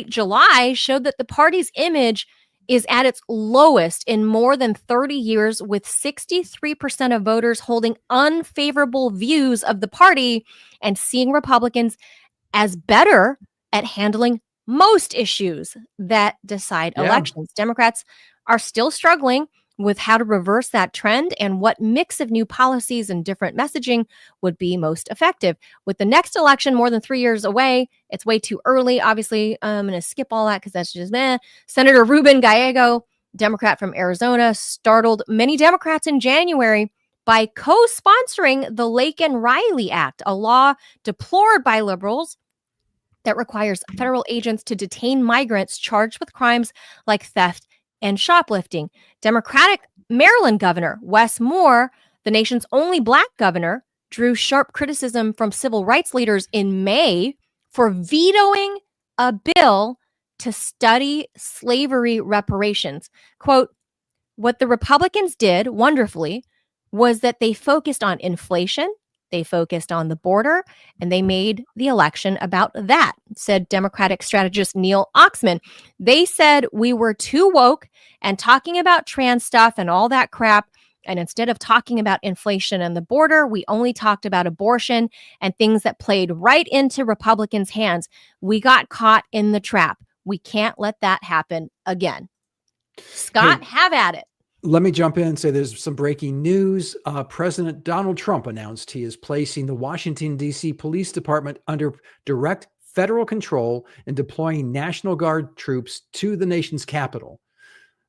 July showed that the party's image is at its lowest in more than 30 years, with 63% of voters holding unfavorable views of the party and seeing Republicans as better at handling most issues that decide elections. Democrats are still struggling with how to reverse that trend and what mix of new policies and different messaging would be most effective. With the next election more than 3 years away, it's way too early. Obviously, I'm going to skip all that because that's just Senator Ruben Gallego, Democrat from Arizona, startled many Democrats in January by co-sponsoring the Laken-Riley Act, a law deplored by liberals that requires federal agents to detain migrants charged with crimes like theft and shoplifting. Democratic Maryland Governor Wes Moore, the nation's only Black governor, drew sharp criticism from civil rights leaders in May for vetoing a bill to study slavery reparations. Quote, what the Republicans did wonderfully was that they focused on inflation, they focused on the border, and they made the election about that, said Democratic strategist Neil Oxman. They said we were too woke and talking about trans stuff and all that crap. And instead of talking about inflation and the border, we only talked about abortion and things that played right into Republicans' hands. We got caught in the trap. We can't let that happen again. Scott, have at it. Let me jump in and say there's some breaking news. President Donald Trump announced he is placing the Washington, D.C. Police Department under direct federal control and deploying National Guard troops to the nation's capital.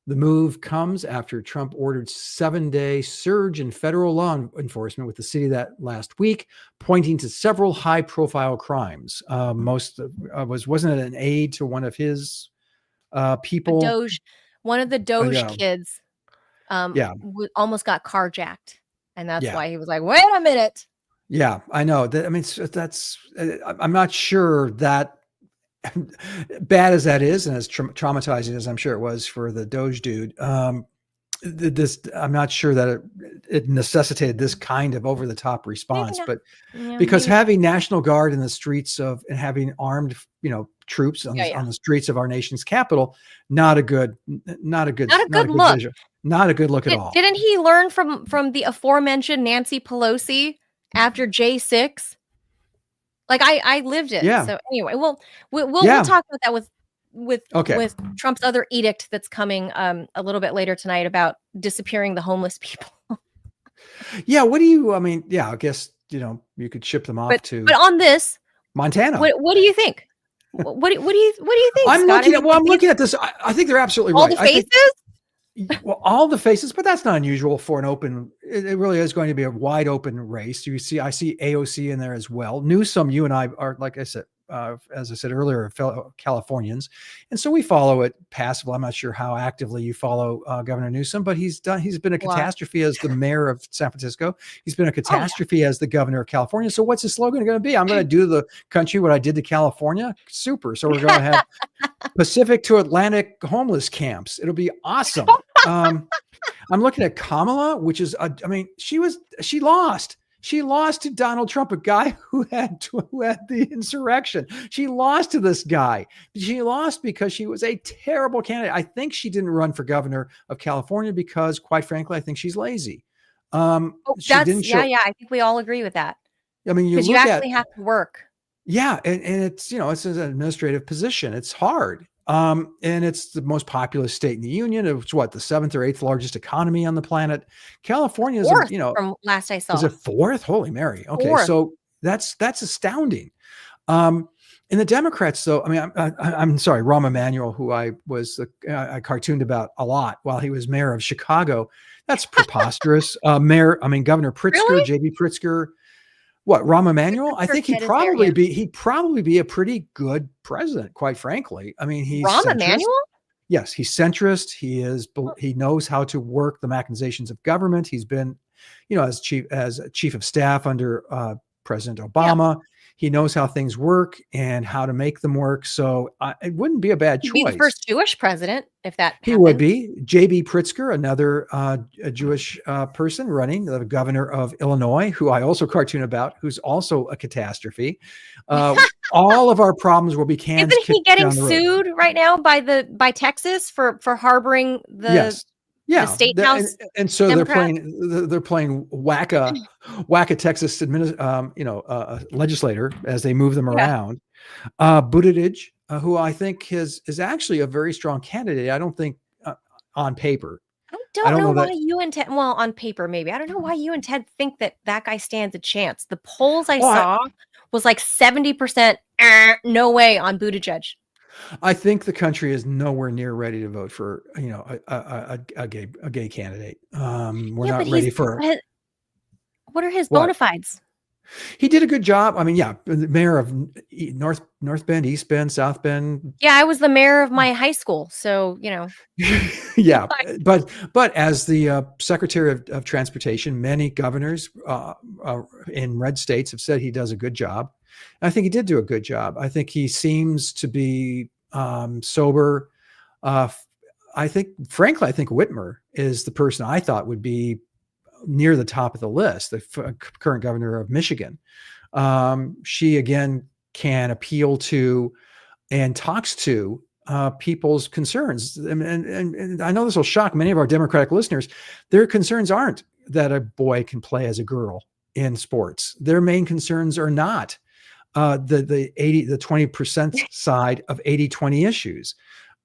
The move comes after Trump ordered 7-day surge in federal law enforcement with the city that last week, pointing to several high-profile crimes. Wasn't it an aide to one of his people? One of the Doge kids. Almost got carjacked, and that's why he was like, wait a minute. Yeah, I know that. I mean, I'm not sure that bad as that is, and as traumatizing as I'm sure it was for the Doge dude. I'm not sure that it necessitated this kind of over the top response, but because having National Guard in the streets and having armed, troops on the streets of our nation's capital, not a good look. Visual. Not a good look at all. Didn't he learn from the aforementioned Nancy Pelosi after J6? Like I lived it. Yeah. So anyway, we'll talk about that with Trump's other edict that's coming a little bit later tonight about disappearing the homeless people. Yeah. I guess, you could ship them off to. But on this, Montana. What do you think? What do you think? I'm looking at this. I think they're absolutely right. All the faces? All the faces, but that's not unusual for an open. It really is going to be a wide open race. I see AOC in there as well. Newsom, you and I are, like I said, as I said earlier, fellow Californians, and so we follow it passively. I'm not sure how actively you follow Governor Newsom, but he's been a catastrophe as the mayor of San Francisco. He's been a catastrophe as the governor of California. So what's his slogan going to be? I'm going to do the country what I did to California. Super. So we're going to have Pacific to Atlantic homeless camps. It'll be awesome. I'm looking at Kamala, which is, she lost. She lost to Donald Trump, a guy who had the insurrection. She lost to this guy. She lost because she was a terrible candidate. I think she didn't run for governor of California because, quite frankly, I think she's lazy. I think we all agree with that. I mean, you actually have to work. Yeah, and it's it's an administrative position. It's hard. And it's the most populous state in the union. It's the 7th or 8th largest economy on the planet. California is, fourth, from last I saw. Is it 4th? Holy Mary. Okay. 4th. So that's astounding. And the Democrats, though, I'm sorry, Rahm Emanuel, who I cartooned about a lot while he was mayor of Chicago. That's preposterous. Governor Pritzker, really? JB Pritzker. What, Rahm Emanuel? I Sure think Ted is there, yeah. he'd probably be a pretty good president, quite frankly. I mean, he's Rahm centrist. Emanuel? Yes, he's centrist. He knows how to work the machinations of government. He's been, as chief of staff under President Obama. Yeah. He knows how things work and how to make them work. So it wouldn't be a bad choice. He'd be the first Jewish president, if that He happens. would be. J.B. Pritzker, another a Jewish person running, the governor of Illinois, who I also cartoon about, who's also a catastrophe. All of our problems will be canned. Isn't he getting sued right now by Texas for harboring the? Yes. Yeah, the state house, and so Democrats? they're playing whack a Texas legislator as they move them around. Buttigieg, who I think is actually a very strong candidate. I don't think on paper. I don't know why you and Ted. Well, on paper maybe. I don't know why you and Ted think that guy stands a chance. The polls I saw was like 70%. No way on Buttigieg. I think the country is nowhere near ready to vote for a gay candidate. We're not ready for. What are his bona fides? He did a good job. I mean, the mayor of North Bend, East Bend, South Bend. Yeah, I was the mayor of my high school, so Yeah, but as the Secretary of Transportation, many governors in red states have said he does a good job. I think he did do a good job. I think he seems to be sober. Frankly, I think Whitmer is the person I thought would be near the top of the list, the current governor of Michigan. She, again, can appeal to and talks to people's concerns. And I know this will shock many of our Democratic listeners. Their concerns aren't that a boy can play as a girl in sports. Their main concerns are not the 20% side of 80-20 issues.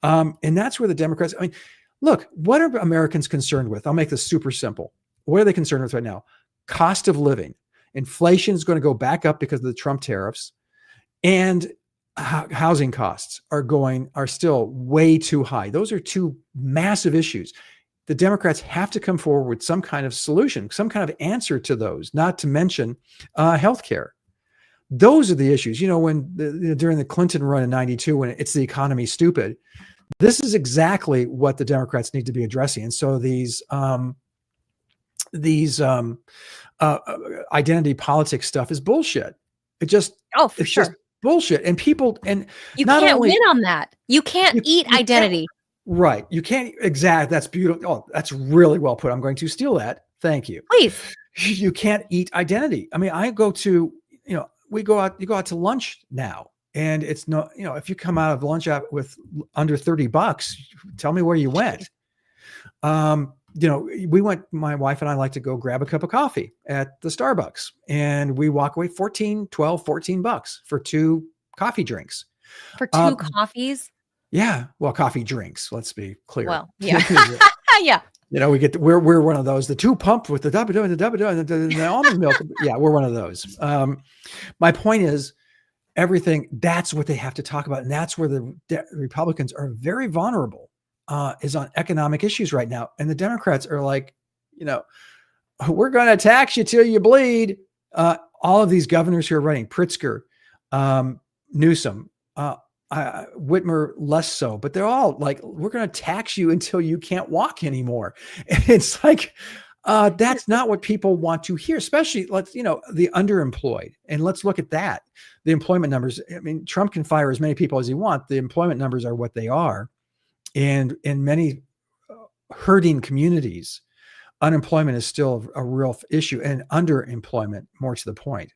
And that's where the Democrats, I mean, look, what are Americans concerned with? I'll make this super simple. What are they concerned with right now? Cost of living. Inflation is going to go back up because of the Trump tariffs, and housing costs are still way too high. Those are two massive issues. The Democrats have to come forward with some kind of solution, some kind of answer to those, not to mention healthcare. Those are the issues. During the Clinton run in 92, when it's the economy stupid, this is exactly what the Democrats need to be addressing. And so these identity politics stuff is bullshit. Just bullshit. And people, and you can't win on that. You can't eat identity. Right. You can't. Exactly. That's beautiful. Oh, that's really well put. I'm going to steal that. Thank you. Please. You can't eat identity. I mean, I go to, you go out to lunch now, and it's no, if you come out of lunch out with under $30, tell me where you went. My wife and I like to go grab a cup of coffee at the Starbucks, and we walk away $14 for two coffee drinks. For two coffees? Yeah. Well, coffee drinks, let's be clear. Well, yeah. Yeah. We're one of those, the two pump with the W and the almond milk. Yeah, we're one of those. My point is, everything, that's what they have to talk about. And that's where the Republicans are very vulnerable, is on economic issues right now. And the Democrats are like, we're going to tax you till you bleed. All of these governors who are running, Pritzker, Newsom, Whitmer less so, but they're all like, we're going to tax you until you can't walk anymore. And it's like, that's not what people want to hear, especially the underemployed. And let's look at that. The employment numbers. I mean, Trump can fire as many people as he wants. The employment numbers are what they are. And in many hurting communities, unemployment is still a real issue, and underemployment, more to the point,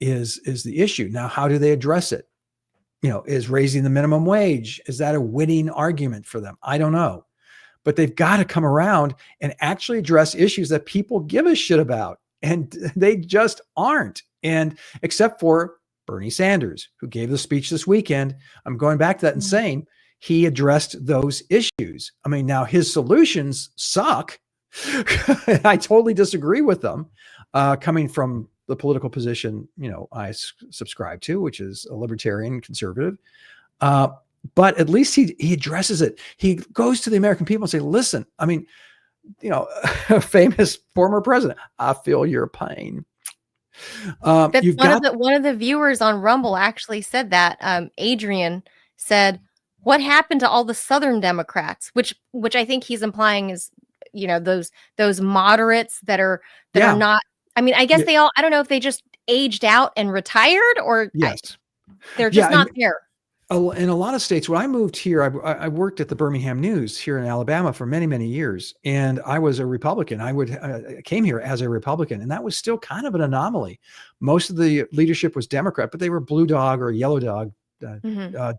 is the issue. Now, how do they address it? Is raising the minimum wage, is that a winning argument for them? I don't know. But they've got to come around and actually address issues that people give a shit about. And they just aren't. And except for Bernie Sanders, who gave the speech this weekend, I'm going back to that and saying he addressed those issues. I mean, now his solutions suck. I totally disagree with them, coming from the political position, I subscribe to, which is a libertarian conservative. But at least he addresses it. He goes to the American people and say, listen, I mean, a famous former president, I feel your pain. That's You've got one of the viewers on Rumble actually said that. Adrian said, "What happened to all the Southern Democrats?" Which I think he's implying is, those moderates that are yeah, not. I mean, I guess yeah, they all. I don't know if they just aged out and retired, or yes, they're yeah, just not there. in a lot of states, when I moved here, I worked at the Birmingham News here in Alabama for many, many years, and I was a Republican. I came here as a Republican, and that was still kind of an anomaly. Most of the leadership was Democrat, but they were blue dog or yellow dog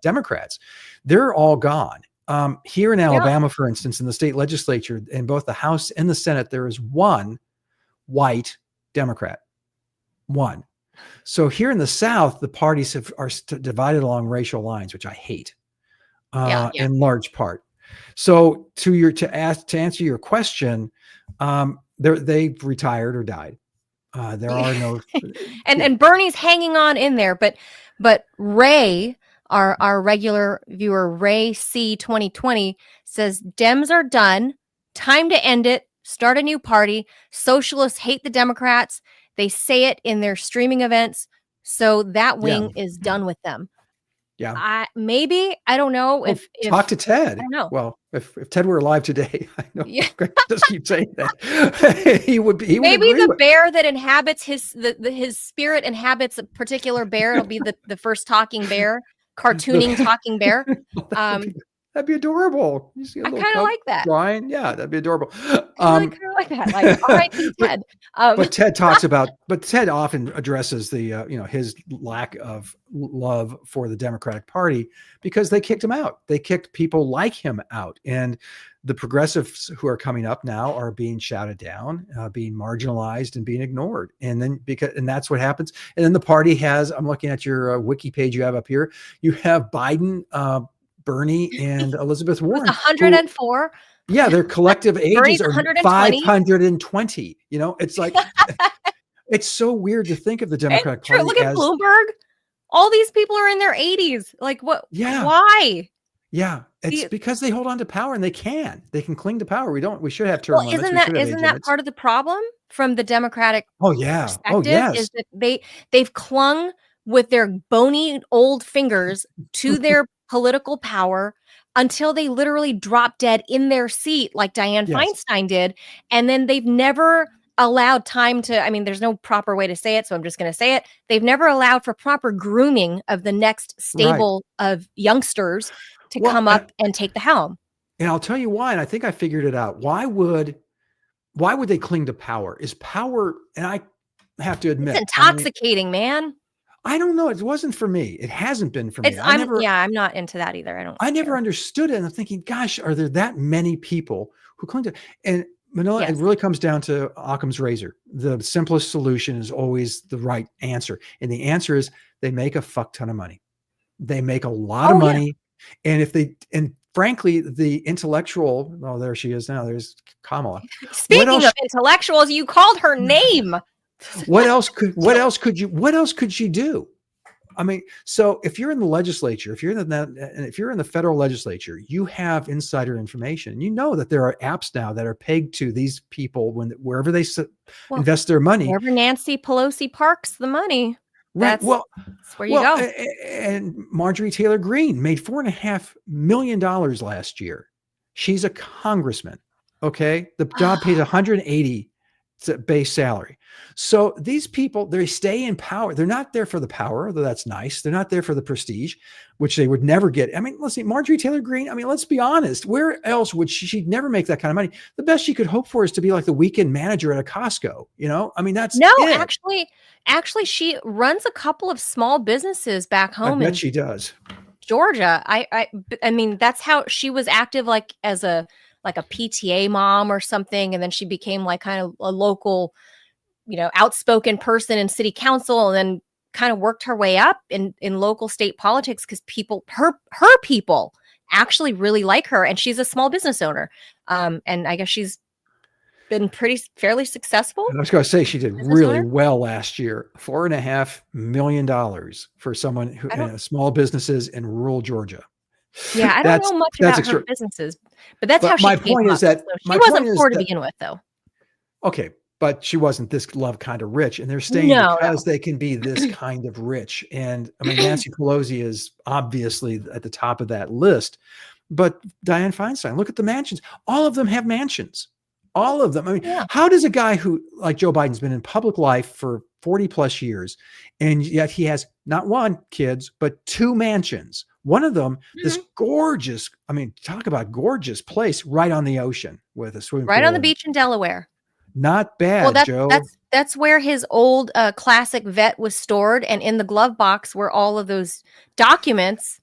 Democrats. They're all gone. Here in Alabama, for instance, in the state legislature, in both the House and the Senate, there is one white Democrat. One. So here in the South, the parties are divided along racial lines, which I hate, in large part. So to answer your question, they've retired or died. There are no, and Bernie's hanging on in there, but Ray, our regular viewer, Ray C 2020 says Dems are done. Time to end it. Start a new party. Socialists hate the Democrats. They say it in their streaming events. So that wing is done with them. Yeah. I don't know if talk to Ted. I don't know. Well, if Ted were alive today, I know just keep saying that he would be. Maybe the bear that inhabits his spirit inhabits a particular bear. It'll be the first talking bear, cartooning talking bear. That'd be adorable. You see I kind of like that. Drawing. Yeah, that'd be adorable. I kind of like that. Like, all right, Ted. But Ted often addresses the, his lack of love for the Democratic Party because they kicked him out. They kicked people like him out. And the progressives who are coming up now are being shouted down, being marginalized and being ignored. And then and that's what happens. And then the party has, I'm looking at your wiki page you have up here. You have Biden, Bernie, and Elizabeth Warren. 104. Yeah, their collective ages are 520. It's like, it's so weird to think of the Democratic Party. Look at Bloomberg. All these people are in their 80s. Like, what? Yeah. Why? Yeah, it's because they hold on to power and they can cling to power. We should have term limits. Isn't that part of the problem from the Democratic perspective? Oh, yes. Is that they've clung with their bony old fingers to their political power until they literally drop dead in their seat like Dianne Feinstein did. And then they've never allowed time to, there's no proper way to say it, so I'm just going to say it. They've never allowed for proper grooming of the next stable of youngsters to come up and take the helm. And I'll tell you why. And I think I figured it out. Why would they cling to power? Is power, and I have to admit, it's intoxicating, man. I don't know. It wasn't for me. It hasn't been for me. I'm not into that either. I never understood it. And I'm thinking, gosh, are there that many people who cling to? And Manila, it really comes down to Occam's razor. The simplest solution is always the right answer. And the answer is they make a fuck ton of money. They make a lot of money. Yeah. And frankly, the intellectual, there she is now. There's Kamala. Speaking of intellectuals, you called her name. What else could she do? So if you're in the legislature, if you're in the federal legislature, you have insider information. You know that there are apps now that are pegged to these people wherever they invest their money. Wherever Nancy Pelosi parks the money. Right. That's where you go. And Marjorie Taylor Greene made $4.5 million last year. She's a congressman. Okay. The job pays $180 base salary. So these people, they stay in power. They're not there for the power, although that's nice. They're not there for the prestige, which they would never get. Let's see, Marjorie Taylor Greene. Let's be honest. Where else would she'd never make that kind of money? The best she could hope for is to be like the weekend manager at a Costco. That's it. Actually, she runs a couple of small businesses back home. I bet she does. Georgia. That's how she was active, like as a PTA mom or something, and then she became like kind of a local, outspoken person in city council, and then kind of worked her way up in local state politics because her people actually really like her, and she's a small business owner. And I guess she's been fairly successful. I was going to say she did really well last year. $4.5 million for someone who small businesses in rural Georgia. Yeah, I don't know much about her businesses, but that's how she. My point is that she wasn't poor to begin with, though. Okay, but she wasn't this love kind of rich, and they're staying No, because they can be this kind of rich. And I mean, Nancy Pelosi is obviously at the top of that list, but Dianne Feinstein, look at the mansions. All of them have mansions. All of them. I mean, Yeah. how does a guy who, like Joe Biden's been in public life for 40 plus years, and yet he has not one kids, but 2 mansions. One of them, this gorgeous, I mean, talk about gorgeous place right on the ocean with a swimming right pool on the and- beach in Delaware. Not bad, Well, Joe. that's where his old classic vet was stored, and in the glove box were all of those documents,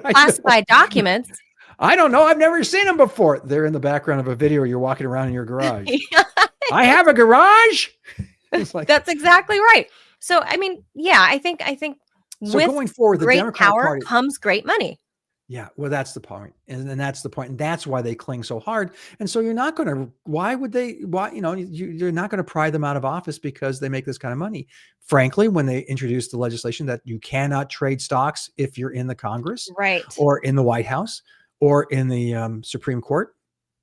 classified documents. I don't know. I've never seen them before. They're in the background of a video. You're walking around in your garage. I have a garage. It's like, That's exactly right. So, I mean, yeah, I think so with going forward, the great Democratic power Party comes great money. Yeah, well, that's the point. And that's the point. And that's why they cling so hard. And so you're not going to, why would they, you're not going to pry them out of office because they make this kind of money. Frankly, when they introduced the legislation that you cannot trade stocks if you're in the Congress Right. or in the White House or in the Supreme Court,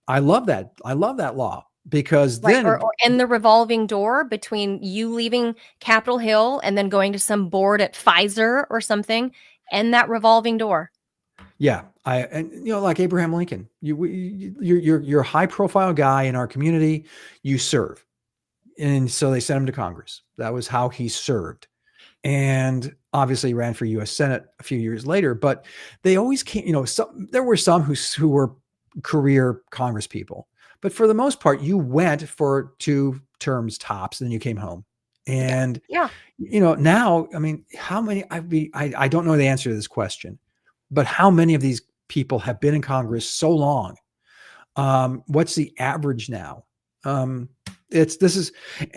I love that. I love that law because Right. then, Or in the revolving door between you leaving Capitol Hill and then going to some board at Pfizer or something, and that revolving door. yeah, like Abraham Lincoln, you're a high profile guy in our community, you serve. And so they sent him to Congress. That was how he served. And obviously ran for US Senate a few years later, but they always came, there were some who were career Congress people, but for the most part, you went for 2 terms tops, and then you came home. And, Yeah. now, I mean, how many, I don't know the answer to this question, but how many of these people have been in Congress so long? What's the average now? And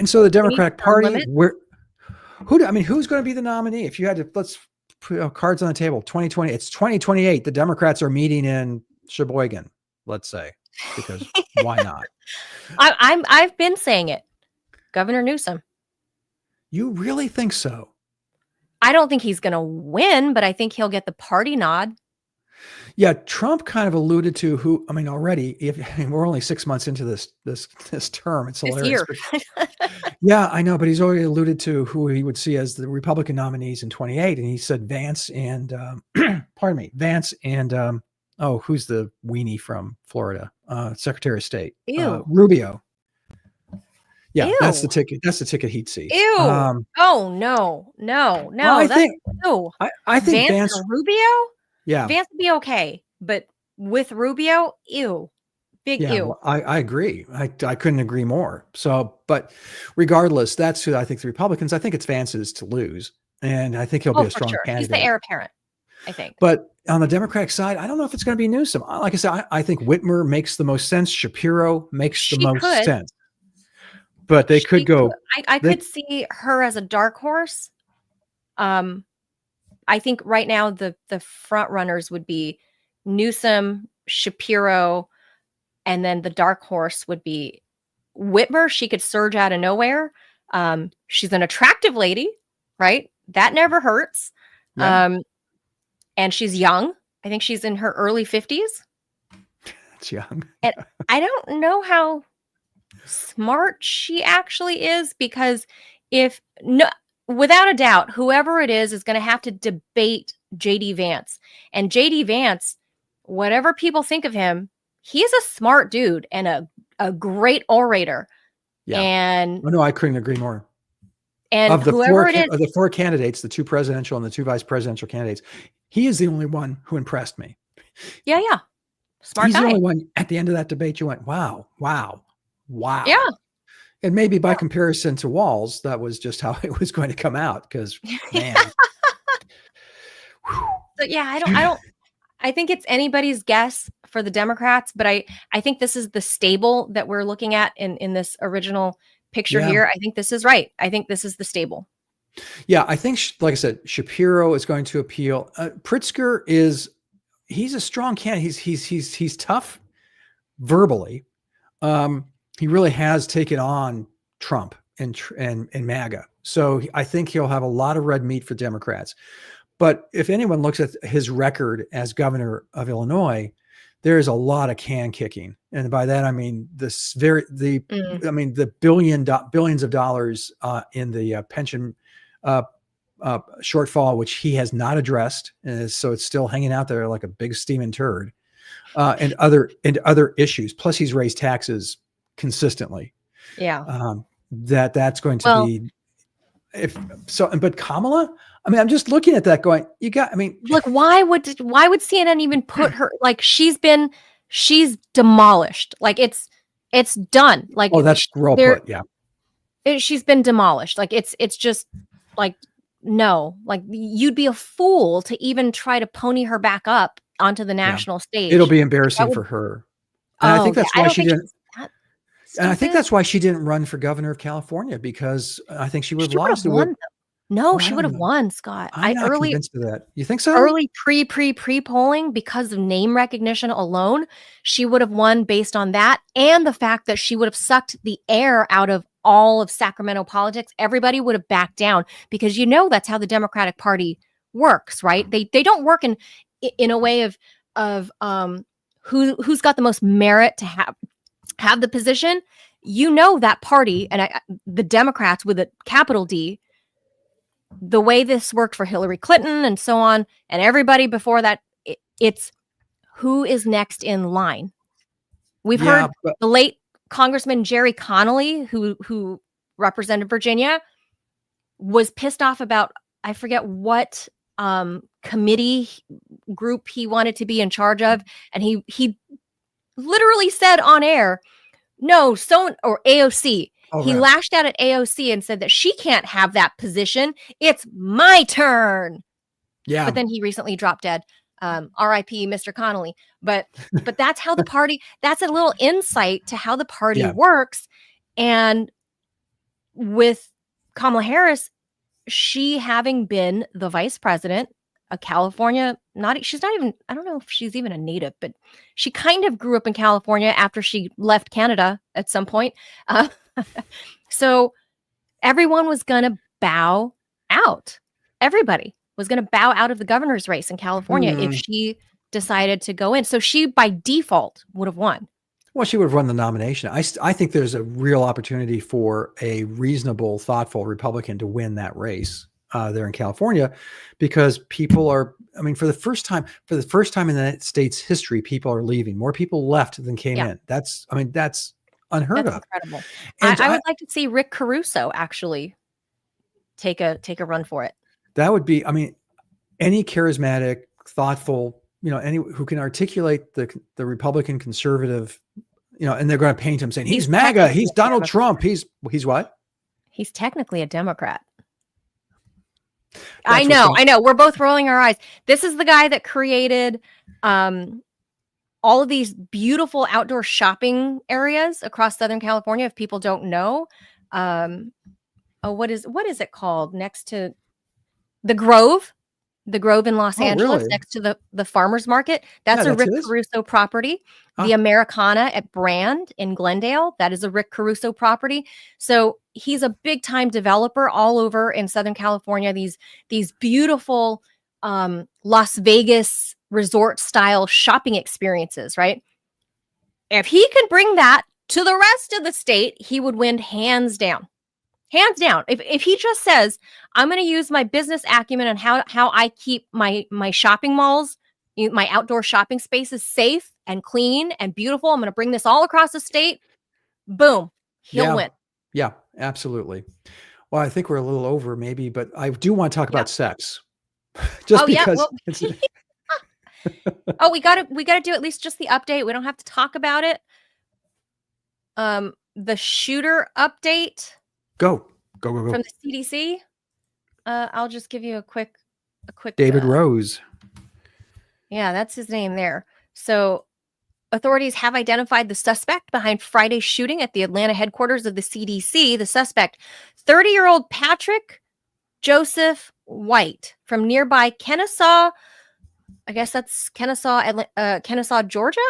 so the Democratic Party, who's going to be the nominee? If you had to, let's put cards on the table, 2020, it's 2028. The Democrats are meeting in Sheboygan, let's say, because why not? I've been saying it. Governor Newsom. You really think so? I don't think he's going to win, but I think he'll get the party nod. Yeah, Trump kind of alluded to already, we're only 6 months into this term, it's hilarious. Yeah, I know, but he's already alluded to who he would see as the Republican nominees in 28. And he said Vance and, Vance and, who's the weenie from Florida? Secretary of State. Ew. Rubio. Yeah, Ew. that's the ticket. That's the ticket he'd see. Ew. Oh, no. Well, I think Vance and Rubio? Yeah. Vance would be okay, but with Rubio, ew. Big ew. Well, I agree. I couldn't agree more. So, but regardless, that's who I think the Republicans, I think it's Vance's to lose. And I think he'll be a strong candidate. He's the heir apparent, I think. But on the Democratic side, I don't know if it's going to be Newsom. Like I said, I think Whitmer makes the most sense. Shapiro makes the most sense. But they could go. I could see her as a dark horse. I think right now the front runners would be Newsom, Shapiro, and then the dark horse would be Whitmer. She could surge out of nowhere. She's an attractive lady, right? That never hurts. Yeah. And she's young. I think she's in her early 50s. That's young. And I don't know how smart she actually is, because without a doubt, whoever it is going to have to debate JD Vance. And JD Vance, whatever people think of him, he's a smart dude and a great orator. Yeah. And no, I couldn't agree more. And of the the 4 candidates, the 2 presidential and the 2 vice presidential candidates, he is the only one who impressed me. Yeah. Smart He's guy. the only one at the end of that debate you went, wow. Yeah. And maybe by comparison to Walz, that was just how it was going to come out, because man. So yeah, I think it's anybody's guess for the Democrats, but I think this is the stable that we're looking at in this original picture here. I think this is right. I think this is the stable. Yeah, I think, like I said, Shapiro is going to appeal. Pritzker he's a strong candidate. He's tough verbally. He really has taken on Trump and MAGA. So I think he'll have a lot of red meat for Democrats. But if anyone looks at his record as governor of Illinois, there is a lot of can kicking, and by that I mean the billions of dollars in the pension shortfall, which he has not addressed, so it's still hanging out there like a big steaming turd, and other issues. Plus, he's raised taxes consistently. Yeah. That's going to be but Kamala, I mean, I'm just looking at that going, look, why would CNN even put her, like, she's demolished. Like, it's done. Like, that's well put. Yeah. She's been demolished. Like, it's just like, no, like, you'd be a fool to even try to pony her back up onto the national stage. It'll be embarrassing for her. And I think that's why she didn't. And I think that's why she didn't run for governor of California, because I think she would have lost. No, she would have won, Scott. I'm not convinced of that. You think so? Early pre-polling, because of name recognition alone, she would have won based on that, and the fact that she would have sucked the air out of all of Sacramento politics. Everybody would have backed down, because that's how the Democratic Party works, right? They don't work in a way of who's got the most merit to have the position. That party and the Democrats with a capital D. The way this worked for Hillary Clinton and so on, and everybody before that, it's who is next in line. We've heard the late Congressman Jerry Connolly, who represented Virginia, was pissed off about, I forget what committee group he wanted to be in charge of, and he literally said on air, or AOC. He lashed out at AOC and said that she can't have that position. It's my turn. Yeah. But then he recently dropped dead. R.I.P. Mr. Connolly. But that's how the party, that's a little insight to how the party works. And with Kamala Harris, she having been the vice president of California, she's not even, I don't know if she's even a native, but she kind of grew up in California after she left Canada at some point. So everyone was going to bow out. Everybody was going to bow out of the governor's race in California if she decided to go in. So she, by default, would have won. Well, she would have run the nomination. I think there's a real opportunity for a reasonable, thoughtful Republican to win that race there in California, because people are, for the first time in the United States history, people are leaving. More people left than came in. That's unheard of. Incredible. I would like to see Rick Caruso actually take a run for it. That would be, any charismatic, thoughtful, any who can articulate the Republican conservative, and they're going to paint him saying he's MAGA, he's Donald Trump, he's what? He's technically a Democrat. I know. We're both rolling our eyes. This is the guy that created all of these beautiful outdoor shopping areas across Southern California. If people don't know, what is it called? Next to the Grove in Los Angeles, really? Next to the farmer's market. That's a Rick Caruso property. The Americana at Brand in Glendale, that is a Rick Caruso property. So he's a big time developer all over in Southern California. These beautiful Las Vegas resort style shopping experiences, right? If he can bring that to the rest of the state, he would win hands down. Hands down. If he just says, I'm going to use my business acumen and how I keep my shopping malls, my outdoor shopping spaces safe and clean and beautiful, I'm going to bring this all across the state. Boom. He'll win. Yeah, absolutely. Well, I think we're a little over maybe, but I do want to talk about sex. Just because it's we got to do at least just the update. We don't have to talk about it. The shooter update. Go from the CDC. I'll just give you a quick David Rose. Yeah, that's his name there. So authorities have identified the suspect behind Friday's shooting at the Atlanta headquarters of the CDC. The suspect, 30-year-old Patrick Joseph White from nearby Kennesaw. I guess that's Kennesaw, Georgia.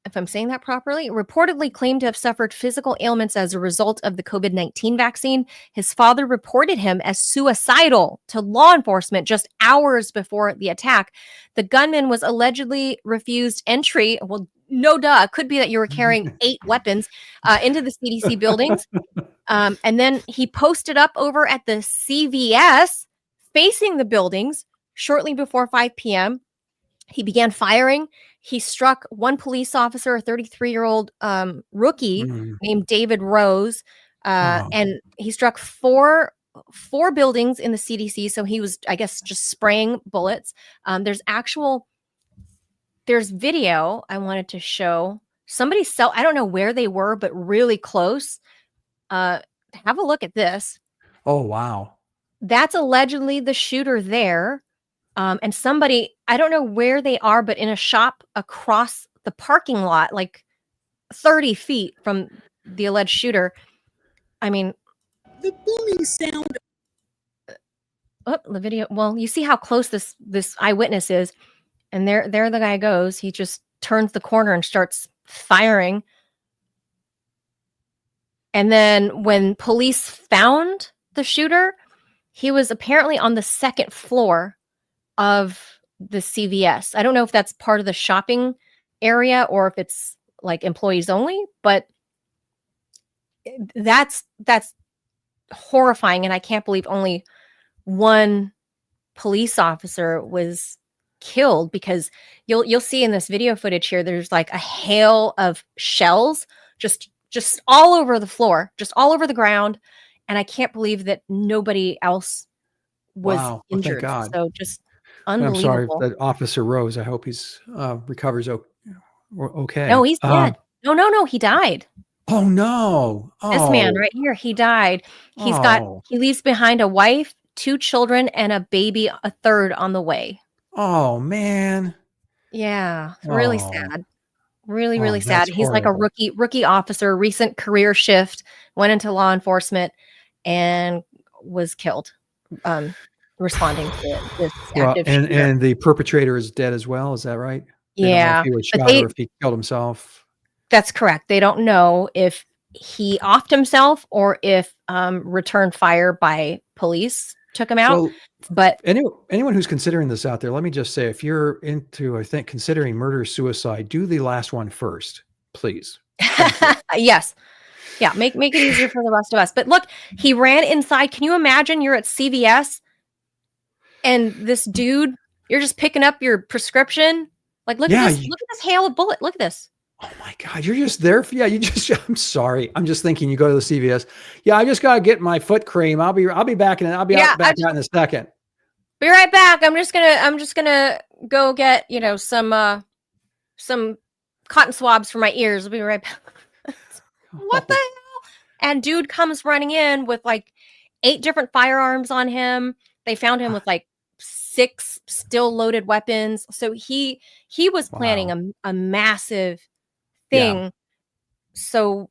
if I'm saying that properly, reportedly claimed to have suffered physical ailments as a result of the COVID-19 vaccine. His father reported him as suicidal to law enforcement just hours before the attack. The gunman was allegedly refused entry. Well, no duh. Could be that you were carrying 8 weapons into the CDC buildings. And then he posted up over at the CVS facing the buildings shortly before 5 p.m. He began firing. He struck one police officer, a 33-year-old rookie named David Rose, and he struck four buildings in the CDC. So he was, I guess, just spraying bullets. There's video I wanted to show. I don't know where they were, but really close. Have a look at this. Oh, wow. That's allegedly the shooter there. And somebody, I don't know where they are, but in a shop across the parking lot, like 30 feet from the alleged shooter. I mean, the booming sound. The video. Well, you see how close this eyewitness is, and there the guy goes. He just turns the corner and starts firing. And then when police found the shooter, he was apparently on the second floor of the CVS. I don't know if that's part of the shopping area or if it's like employees only, but that's horrifying. And I can't believe only one police officer was killed, because you'll see in this video footage here, there's like a hail of shells just all over the floor, just all over the ground. And I can't believe that nobody else was injured. Thank God. So just unbelievable. I'm sorry that Officer Rose. I hope he's recovers okay. No, he's dead. No, he died. Oh no! This man right here, he died. He leaves behind a wife, 2 children, and a baby, a third on the way. Oh man! Yeah, really sad. Really sad. He's horrible. Like a rookie officer, recent career shift, went into law enforcement, and was killed. Responding to this active shooter. And the perpetrator is dead as well. Is that right? Yeah, if he was shot or if he killed himself. That's correct. They don't know if he offed himself or if return fire by police took him out. But anyone who's considering this out there, let me just say, if you're into, considering murder suicide, do the last one first, please. Yes. Yeah, make it easier for the rest of us. But look, he ran inside. Can you imagine you're at CVS and this dude, you're just picking up your prescription? Like, look at this hail of bullet. Look at this. Oh my God, you're just there. I'm sorry. I'm just thinking you go to the CVS. Yeah, I just got to get my foot cream. I'll be back in out in a second. Be right back. I'm just gonna go get, some cotton swabs for my ears. I'll be right back. What the hell? And dude comes running in with like 8 different firearms on him. They found him with like 6 still loaded weapons. So he was planning a massive thing. Yeah. So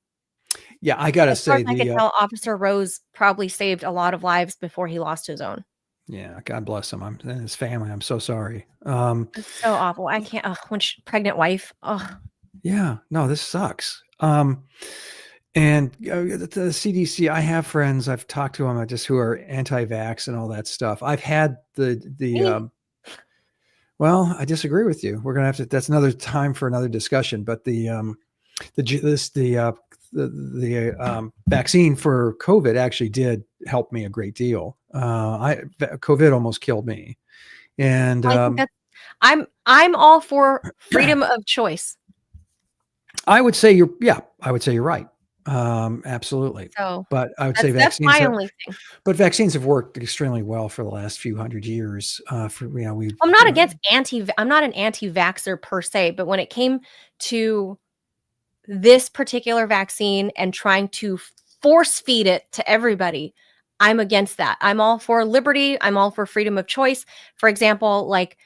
yeah, I gotta say, I can tell Officer Rose probably saved a lot of lives before he lost his own. Yeah, God bless him. And his family. I'm so sorry. It's so awful. I can't. Pregnant wife. Oh. Yeah. No, this sucks. And the CDC. I have friends. I've talked to them just who are anti-vax and all that stuff. I've had well, I disagree with you. We're gonna have to. That's another time for another discussion. But the vaccine for COVID actually did help me a great deal. COVID almost killed me, and I'm all for freedom of choice. I would say you're right. Absolutely. So, but I would say vaccines. That's my only thing. But vaccines have worked extremely well for the last few hundred years. I'm not against I'm not an anti-vaxxer per se, but when it came to this particular vaccine and trying to force feed it to everybody, I'm against that. I'm all for liberty. I'm all for freedom of choice. For example, like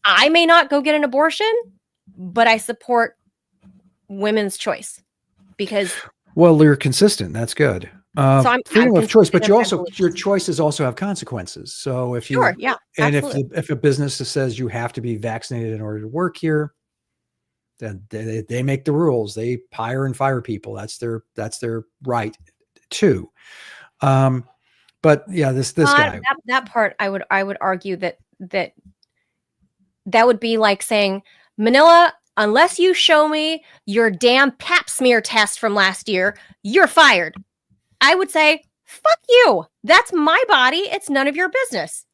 I may not go get an abortion, but I support women's choice because. Well, you're consistent. That's good. So I'm freedom of choice, but your choices also have consequences. So if you, and absolutely. if a business says you have to be vaccinated in order to work here, They make the rules. They hire and fire people. That's their right too. But yeah, this guy. That part, I would argue that would be like saying, Manila, unless you show me your damn pap smear test from last year, you're fired. I would say, fuck you. That's my body. It's none of your business.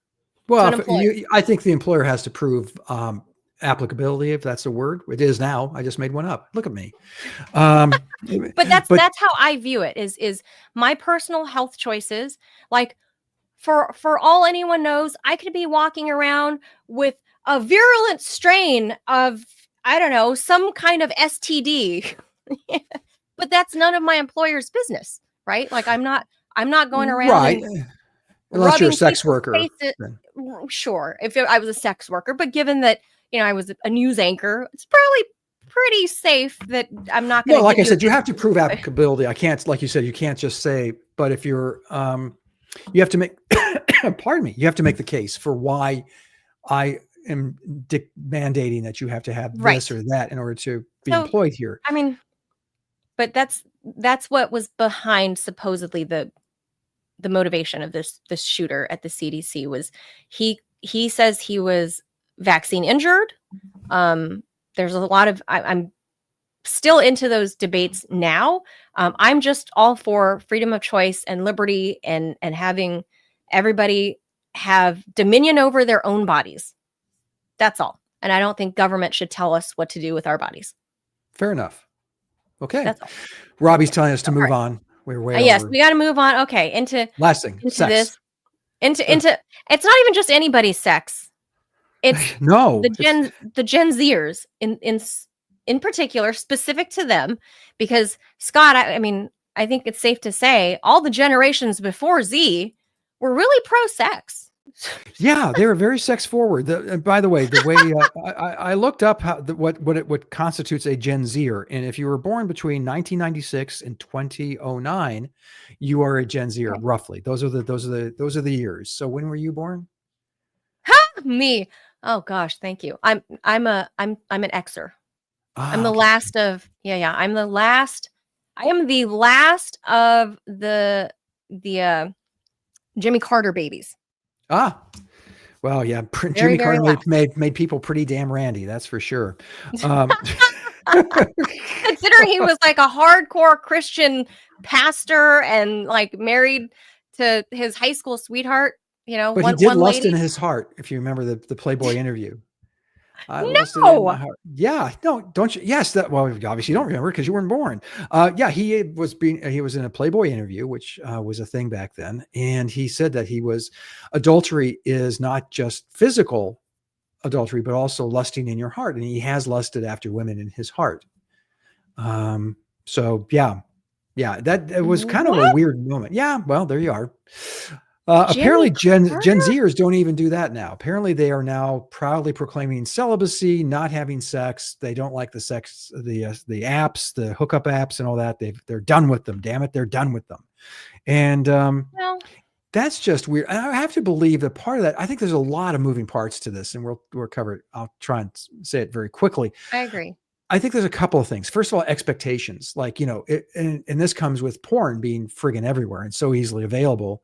Well, I think the employer has to prove applicability, if that's a word. It is now. I just made one up. Look at me. But that's how I view it. Is my personal health choices. Like, for all anyone knows, I could be walking around with a virulent strain of, I don't know, some kind of STD. But that's none of my employer's business, right? Like, I'm not going around right. Unless you're a sex worker. Sure, if I was a sex worker, but given that, I was a news anchor, it's probably pretty safe that I'm not going to. No, like I said, you have to prove applicability. I can't, like you said, you can't just say, but if you're, you have to make, pardon me, you have to make the case for why I am mandating that you have to have this or that in order to be employed here. I mean, but that's what was behind supposedly the motivation of this shooter at the CDC was he says he was vaccine injured. There's a lot of, I'm still into those debates now. I'm just all for freedom of choice and liberty and having everybody have dominion over their own bodies. That's all. And I don't think government should tell us what to do with our bodies. Fair enough. Okay. That's all. Robbie's telling us to move on. We're way yes, over. we got to move on. Okay. Into last thing, into sex. this, into it's not even just anybody's sex. It's the Gen Zers in particular, specific to them, because Scott, I mean, I think it's safe to say all the generations before Z were really pro-sex. Yeah, they were very sex forward. And by the way, the way I looked up what constitutes a Gen Zer, and if you were born between 1996 and 2009, you are a Gen Zer, roughly. Those are the years. So when were you born? Me. Oh gosh, thank you. I'm an Xer. I'm the Okay. last of I'm the last. I am the last of the Jimmy Carter babies. Well, yeah, Jimmy Carter made people pretty damn randy. That's for sure. Considering he was like a hardcore Christian pastor and like married to his high school sweetheart, But one he did lust lady. in his heart, if you remember the Playboy interview. No. Yeah, no, don't you? Yes, well, obviously you don't remember because you weren't born. Yeah, he was in a Playboy interview, which was a thing back then, and he said that adultery is not just physical adultery, but also lusting in your heart, and he has lusted after women in his heart. So yeah, that it was kind of a weird moment. Yeah, well, there you are. Apparently Gen Zers don't even do that now. Apparently they are now proudly proclaiming celibacy, not having sex. They don't like the sex, the apps, the hookup apps and all that. They're done with them. Damn it. They're done with them. And that's just weird. I have to believe that part of that, I think there's a lot of moving parts to this, and we'll cover it. I'll try and say it very quickly. I agree. I think there's a couple of things. First of all, expectations, like, and this comes with porn being friggin' everywhere and so easily available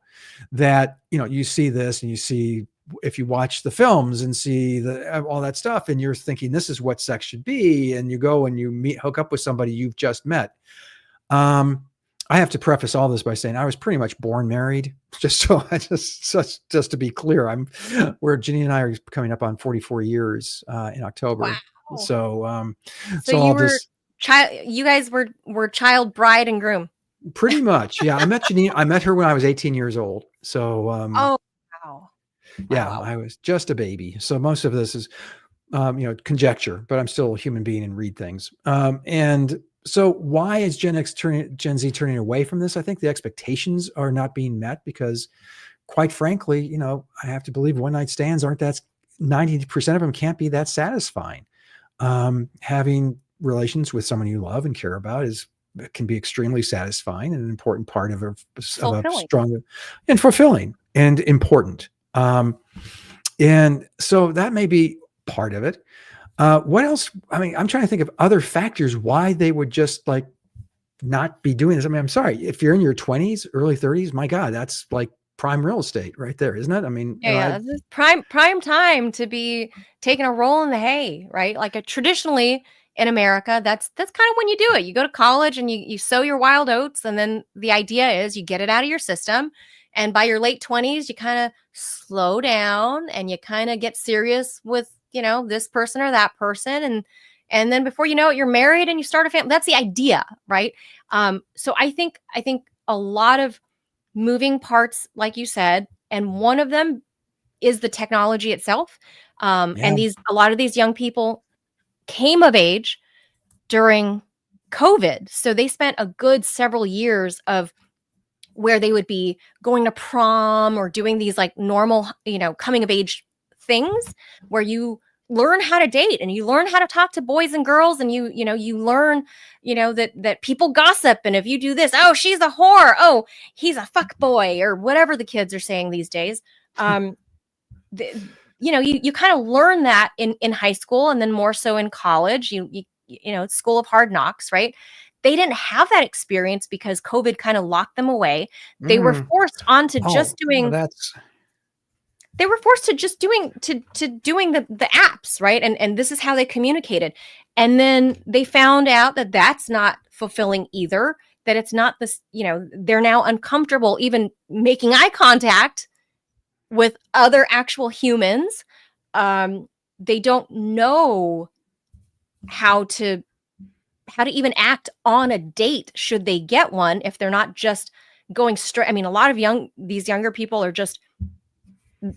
that, you see this and you see, if you watch the films and see all that stuff and you're thinking this is what sex should be. And you go and you hook up with somebody you've just met. I have to preface all this by saying I was pretty much born married, just to be clear. Where Ginny and I are coming up on 44 years in October. Wow. So you were you guys were child bride and groom. Pretty much. Yeah. I met her when I was 18 years old. So, oh, wow. Yeah, Wow. I was just a baby. So most of this is, conjecture, but I'm still a human being and read things. And so why is Gen Z turning away from this? I think the expectations are not being met because, quite frankly, I have to believe one night stands aren't 90% of them can't be that satisfying. Having relations with someone you love and care about can be extremely satisfying and an important part of a strong and fulfilling and important. And so that may be part of it. What else? I mean, I'm trying to think of other factors why they would just like not be doing this. I mean, I'm sorry, if you're in your 20s, early 30s, my God, that's like prime real estate right there, isn't it? I mean, Yeah, this is prime time to be taking a roll in the hay, right? Like traditionally in America, that's kind of when you do it. You go to college and you sow your wild oats, and then the idea is you get it out of your system. And by your late 20s, you kind of slow down and you kind of get serious with, this person or that person. And then before you know it, you're married and you start a family. That's the idea, right? So I think a lot of moving parts, like you said, and one of them is the technology itself. And a lot of these young people came of age during COVID. So they spent a good several years of where they would be going to prom or doing these like normal, coming of age things where you learn how to date and you learn how to talk to boys and girls, and you learn, that people gossip. And if you do this, oh, she's a whore. Oh, he's a fuck boy, or whatever the kids are saying these days. You kind of learn that in high school, and then more so in college, it's school of hard knocks, right? They didn't have that experience because COVID kind of locked them away. They were forced onto just doing they were forced to just doing the apps, right? And this is how they communicated. And then they found out that that's not fulfilling either, that it's not this, they're now uncomfortable even making eye contact with other actual humans. They don't know how to even act on a date should they get one, if they're not just going straight. I mean, a lot of these younger people are just,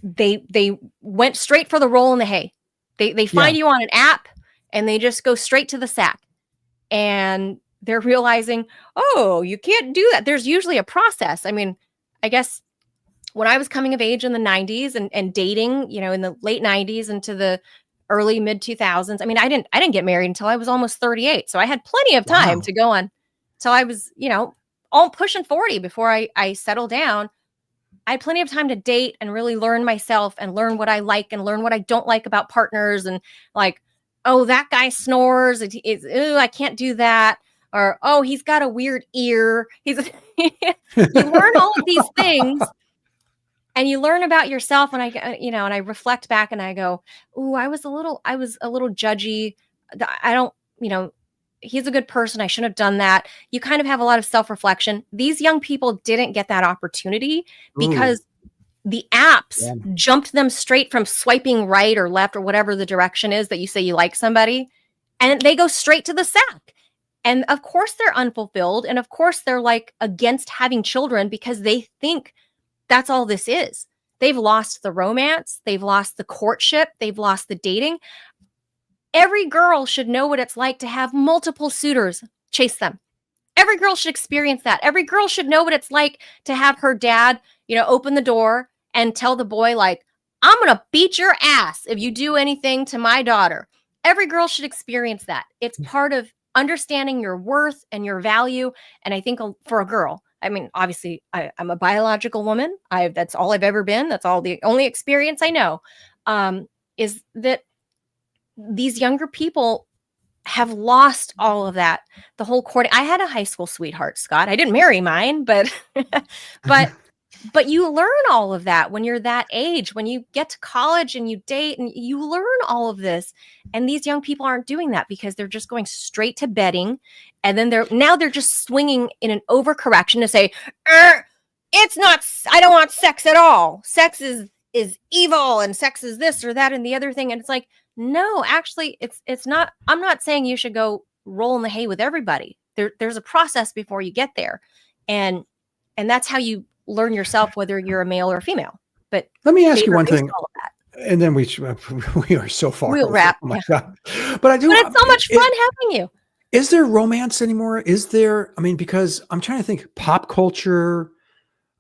they went straight for the roll in the hay. They find you on an app and they just go straight to the sack, and they're realizing, oh, you can't do that. There's usually a process. I mean, I guess when I was coming of age in the 90s and dating, in the late 90s into the early mid 2000s. I mean, I didn't get married until I was almost 38. So I had plenty of time to go on till I was, all pushing 40 before I settled down. I had plenty of time to date and really learn myself and learn what I like and learn what I don't like about partners. And like, oh, that guy snores. I can't do that. Or, oh, he's got a weird ear. You learn all of these things. And you learn about yourself, and and I reflect back and I go, "Ooh, I was a little judgy. I don't, he's a good person. I shouldn't have done that." You kind of have a lot of self-reflection. These young people didn't get that opportunity because the apps jumped them straight from swiping right or left or whatever the direction is that you say you like somebody, and they go straight to the sack. And of course they're unfulfilled, and of course they're like against having children because they think that's all this is. They've lost the romance. They've lost the courtship. They've lost the dating. Every girl should know what it's like to have multiple suitors chase them. Every girl should experience that. Every girl should know what it's like to have her dad, open the door and tell the boy, like, I'm going to beat your ass if you do anything to my daughter. Every girl should experience that. It's part of understanding your worth and your value. And I think for a girl, I mean, obviously, I'm a biological woman. That's all I've ever been. That's the only experience I know, is that these younger people have lost all of that. The whole courting. I had a high school sweetheart, Scott. I didn't marry mine, but you learn all of that when you're that age. When you get to college and you date, and you learn all of this. And these young people aren't doing that because they're just going straight to bedding. And then they're just swinging in an overcorrection to say, it's not, I don't want sex at all. Sex is evil, and sex is this or that and the other thing. And it's like, no, actually it's not. I'm not saying you should go roll in the hay with everybody. There's a process before you get there. And that's how you learn yourself, whether you're a male or a female. But let me ask you one thing. And then we are so far. We'll wrap. Oh my God. But it's so much fun having you. Is there romance anymore? Is there, I mean, because I'm trying to think, pop culture,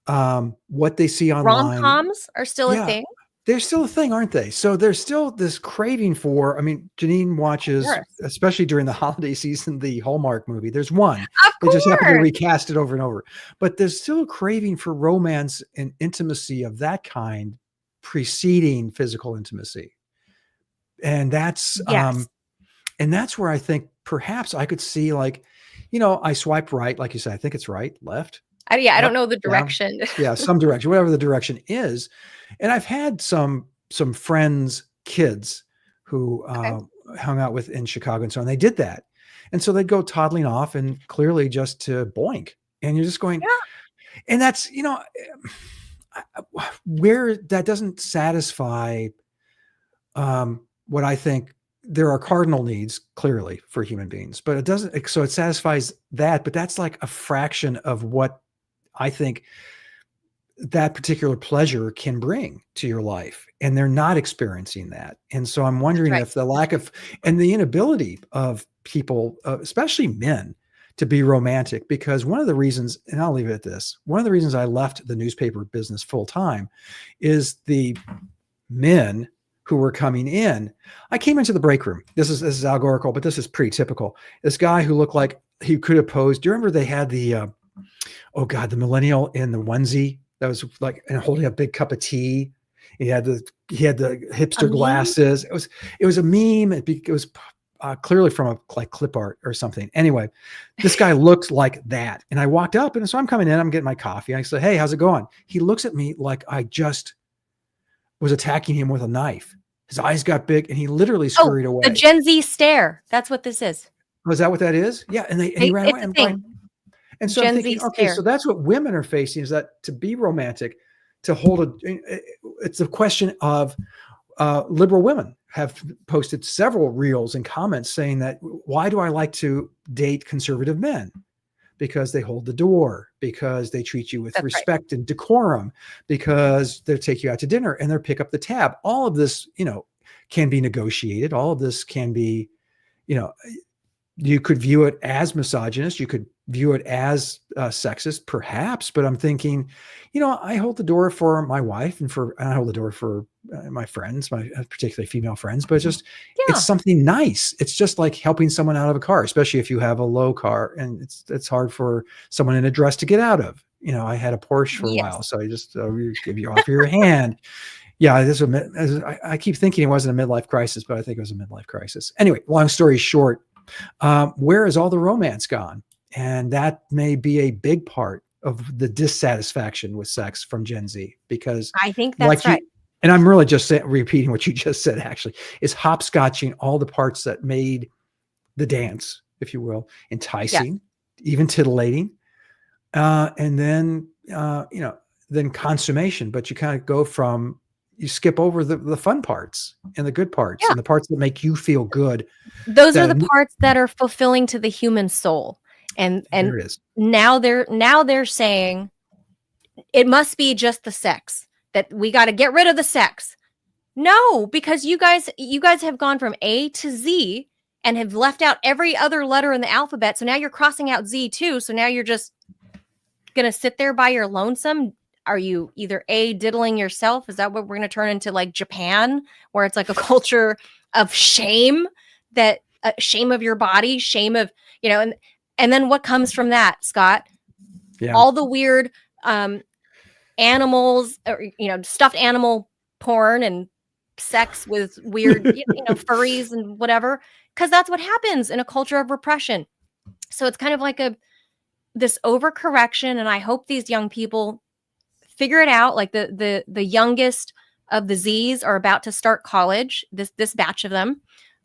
what they see online. Rom-coms are still a thing. They're still a thing, aren't they? So there's still this craving for, I mean, Janine watches, especially during the holiday season, the Hallmark movie. There's one. They just happen to recast it over and over. But there's still a craving for romance and intimacy of that kind preceding physical intimacy. And that's, And that's where I think perhaps I could see, like, I swipe right, like you said, I think it's right, left. I up, don't know the down. direction. Yeah, some direction, whatever the direction is. And I've had some friends, kids who hung out with in Chicago and so on. They did that. And so they'd go toddling off and clearly just to boink. And you're just going, and that's, where that doesn't satisfy what I think there are cardinal needs clearly for human beings, but it doesn't. So it satisfies that, but that's like a fraction of what I think that particular pleasure can bring to your life. And they're not experiencing that. And so I'm wondering if the lack of, and the inability of people, especially men, to be romantic, because one of the reasons, and I'll leave it at this, one of the reasons I left the newspaper business full time is the men who were coming in. I came into the break room. This is allegorical, but this is pretty typical. This guy who looked like he could have posed. Do you remember they had the, the millennial in the onesie that was like, and holding a big cup of tea. He had the hipster glasses. It was a meme. It was clearly from a clip art or something. Anyway, this guy looked like that. And I walked up, and so I'm coming in, I'm getting my coffee. I said, "Hey, how's it going?" He looks at me like I just was attacking him with a knife. His eyes got big and he literally scurried away. The Gen Z stare. That's what this is. Was that what that is? Yeah. And he ran away. And so I'm thinking, okay, so that's what women are facing, is that to be romantic, to hold it's a question of liberal women have posted several reels and comments saying that, why do I like to date conservative men? Because they hold the door, because they treat you with respect and decorum, because they'll take you out to dinner and they'll pick up the tab. All of this, can be negotiated. All of this can be, you could view it as misogynist. You could view it as sexist, perhaps. But I'm thinking, I hold the door for my wife, and I hold the door for my friends, my particularly female friends. But it's something nice. It's just like helping someone out of a car, especially if you have a low car, and it's hard for someone in a dress to get out of. I had a Porsche for a while, so I just give you off your hand. Yeah, I keep thinking it wasn't a midlife crisis, but I think it was a midlife crisis. Anyway, long story short, where is all the romance gone? And that may be a big part of the dissatisfaction with sex from Gen Z, because I think that's right. And I'm really just repeating what you just said, actually, is hopscotching all the parts that made the dance, if you will, enticing, even titillating. And then, then consummation. But you kind of you skip over the fun parts and the good parts and the parts that make you feel good. Those are the parts that are fulfilling to the human soul. And now they're saying it must be just the sex, that we got to get rid of the sex. No, because you guys have gone from A to Z and have left out every other letter in the alphabet. So now you're crossing out Z too. So now you're just going to sit there by your lonesome. Are you either diddling yourself? Is that what we're going to turn into, like Japan, where it's like a culture of shame, that shame of your body, shame of, and then what comes from that, Scott? Yeah. All the weird animals, or, stuffed animal porn and sex with weird, furries and whatever, because that's what happens in a culture of repression. So it's kind of like this overcorrection, and I hope these young people figure it out. Like the youngest of the Z's are about to start college, this batch of them.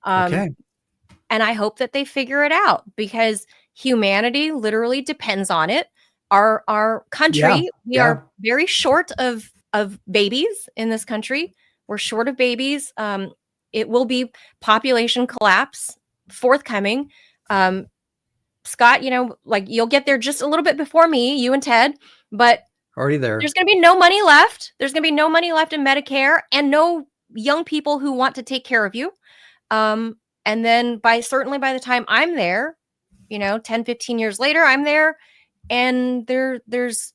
And I hope that they figure it out, because humanity literally depends on it. Our country, we are very short of babies in this country. We're short of babies. It will be population collapse forthcoming. Scott, you'll get there just a little bit before me, you and Ted, but already there. There's going to be no money left. There's going to be no money left in Medicare, and no young people who want to take care of you. And then certainly by the time I'm there, 10, 15 years later, I'm there, and there's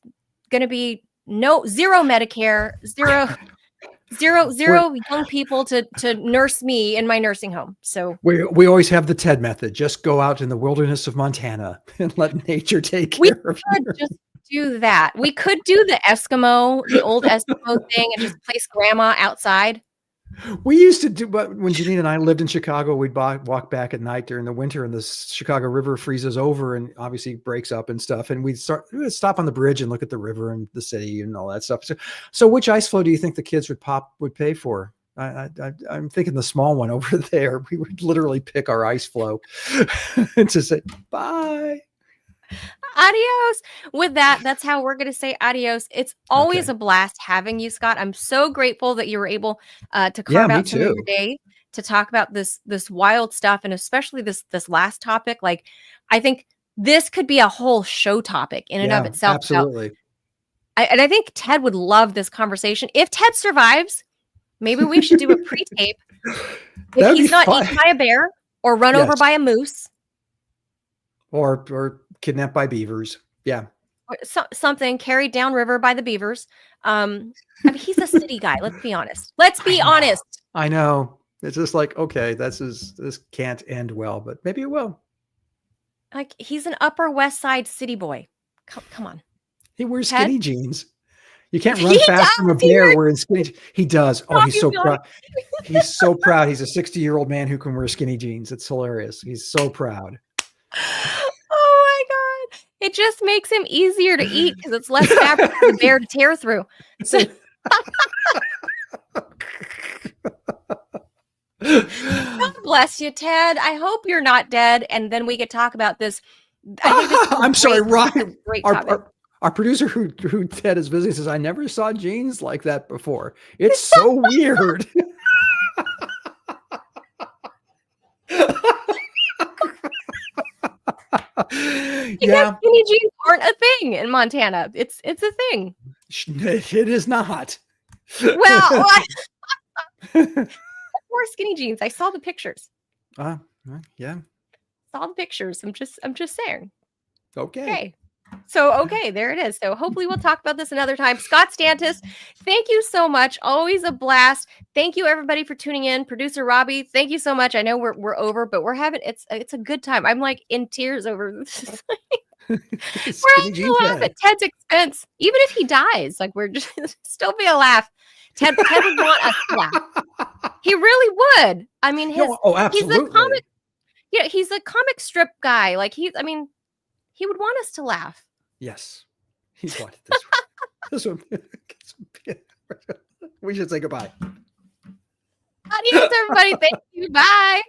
going to be zero Medicare, zero young people to nurse me in my nursing home. So we always have the Ted method. Just go out in the wilderness of Montana and let nature take care of you. Just do that. We could do the old Eskimo thing, and just place grandma outside. We used to do, but when Janine and I lived in Chicago, we'd walk back at night during the winter, and the Chicago River freezes over and obviously breaks up and stuff. And we'd stop on the bridge and look at the river and the city and all that stuff. So which ice floe do you think the kids would pay for? I'm thinking the small one over there. We would literally pick our ice floe and to say bye. Adios. With that, that's how we're going to say adios. It's always Okay. a blast having you, Scott. I'm so grateful that you were able to Yeah, carve me out some of your too. day to talk about this wild stuff, and especially this last topic. Like, I think this could be a whole show topic in and of Yeah, itself. absolutely. And I think Ted would love this conversation. If Ted survives, maybe we should do a pre-tape. If That'd he's be not fun. eaten by a bear or run over Yes. by a moose, Or kidnapped by beavers. Yeah. or something carried downriver by the beavers. I mean, he's a city guy. Let's be honest. Let's be honest. I know. It's just like, okay, this can't end well, but maybe it will. Like, he's an Upper West Side city boy. Come on. He wears Ted? skinny jeans. You can't run He fast from a does. He bear wears- wearing skinny jeans. He does. Oh, Stop, he's you so got proud. He's so proud. He's a 60-year-old man who can wear skinny jeans. It's hilarious. He's so proud. Oh my God. It just makes him easier to eat because it's less fabric for the bear to tear through. So God bless you, Ted. I hope you're not dead. And then we could talk about this. I think this is a I'm sorry, great- Ryan. Great topic. Our producer who Ted is visiting says, I never saw jeans like that before. It's so weird. Yeah, Skinny jeans aren't a thing in Montana. It's a thing. it is not. Well, I wore skinny jeans. I saw the pictures. Yeah. Saw the pictures. I'm just saying. Okay. Okay. So, okay, there it is. So hopefully we'll talk about this another time. Scott Stantis, thank you so much. Always a blast. Thank you everybody for tuning in. Producer Robbie, thank you so much. I know we're over, but we're having it's a good time. I'm like in tears over this. We're Skinny having to jeans laugh man. at Ted's expense. Even if he dies, like we're just still be a laugh. Ted would want us to laugh. He really would. I mean, his Absolutely. he's a comic. Yeah, he's a comic strip guy. Like he would want us to laugh. Yes. He's wanted this one. We should say goodbye. Adios, everybody. Thank you. Bye.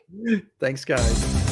Thanks, guys.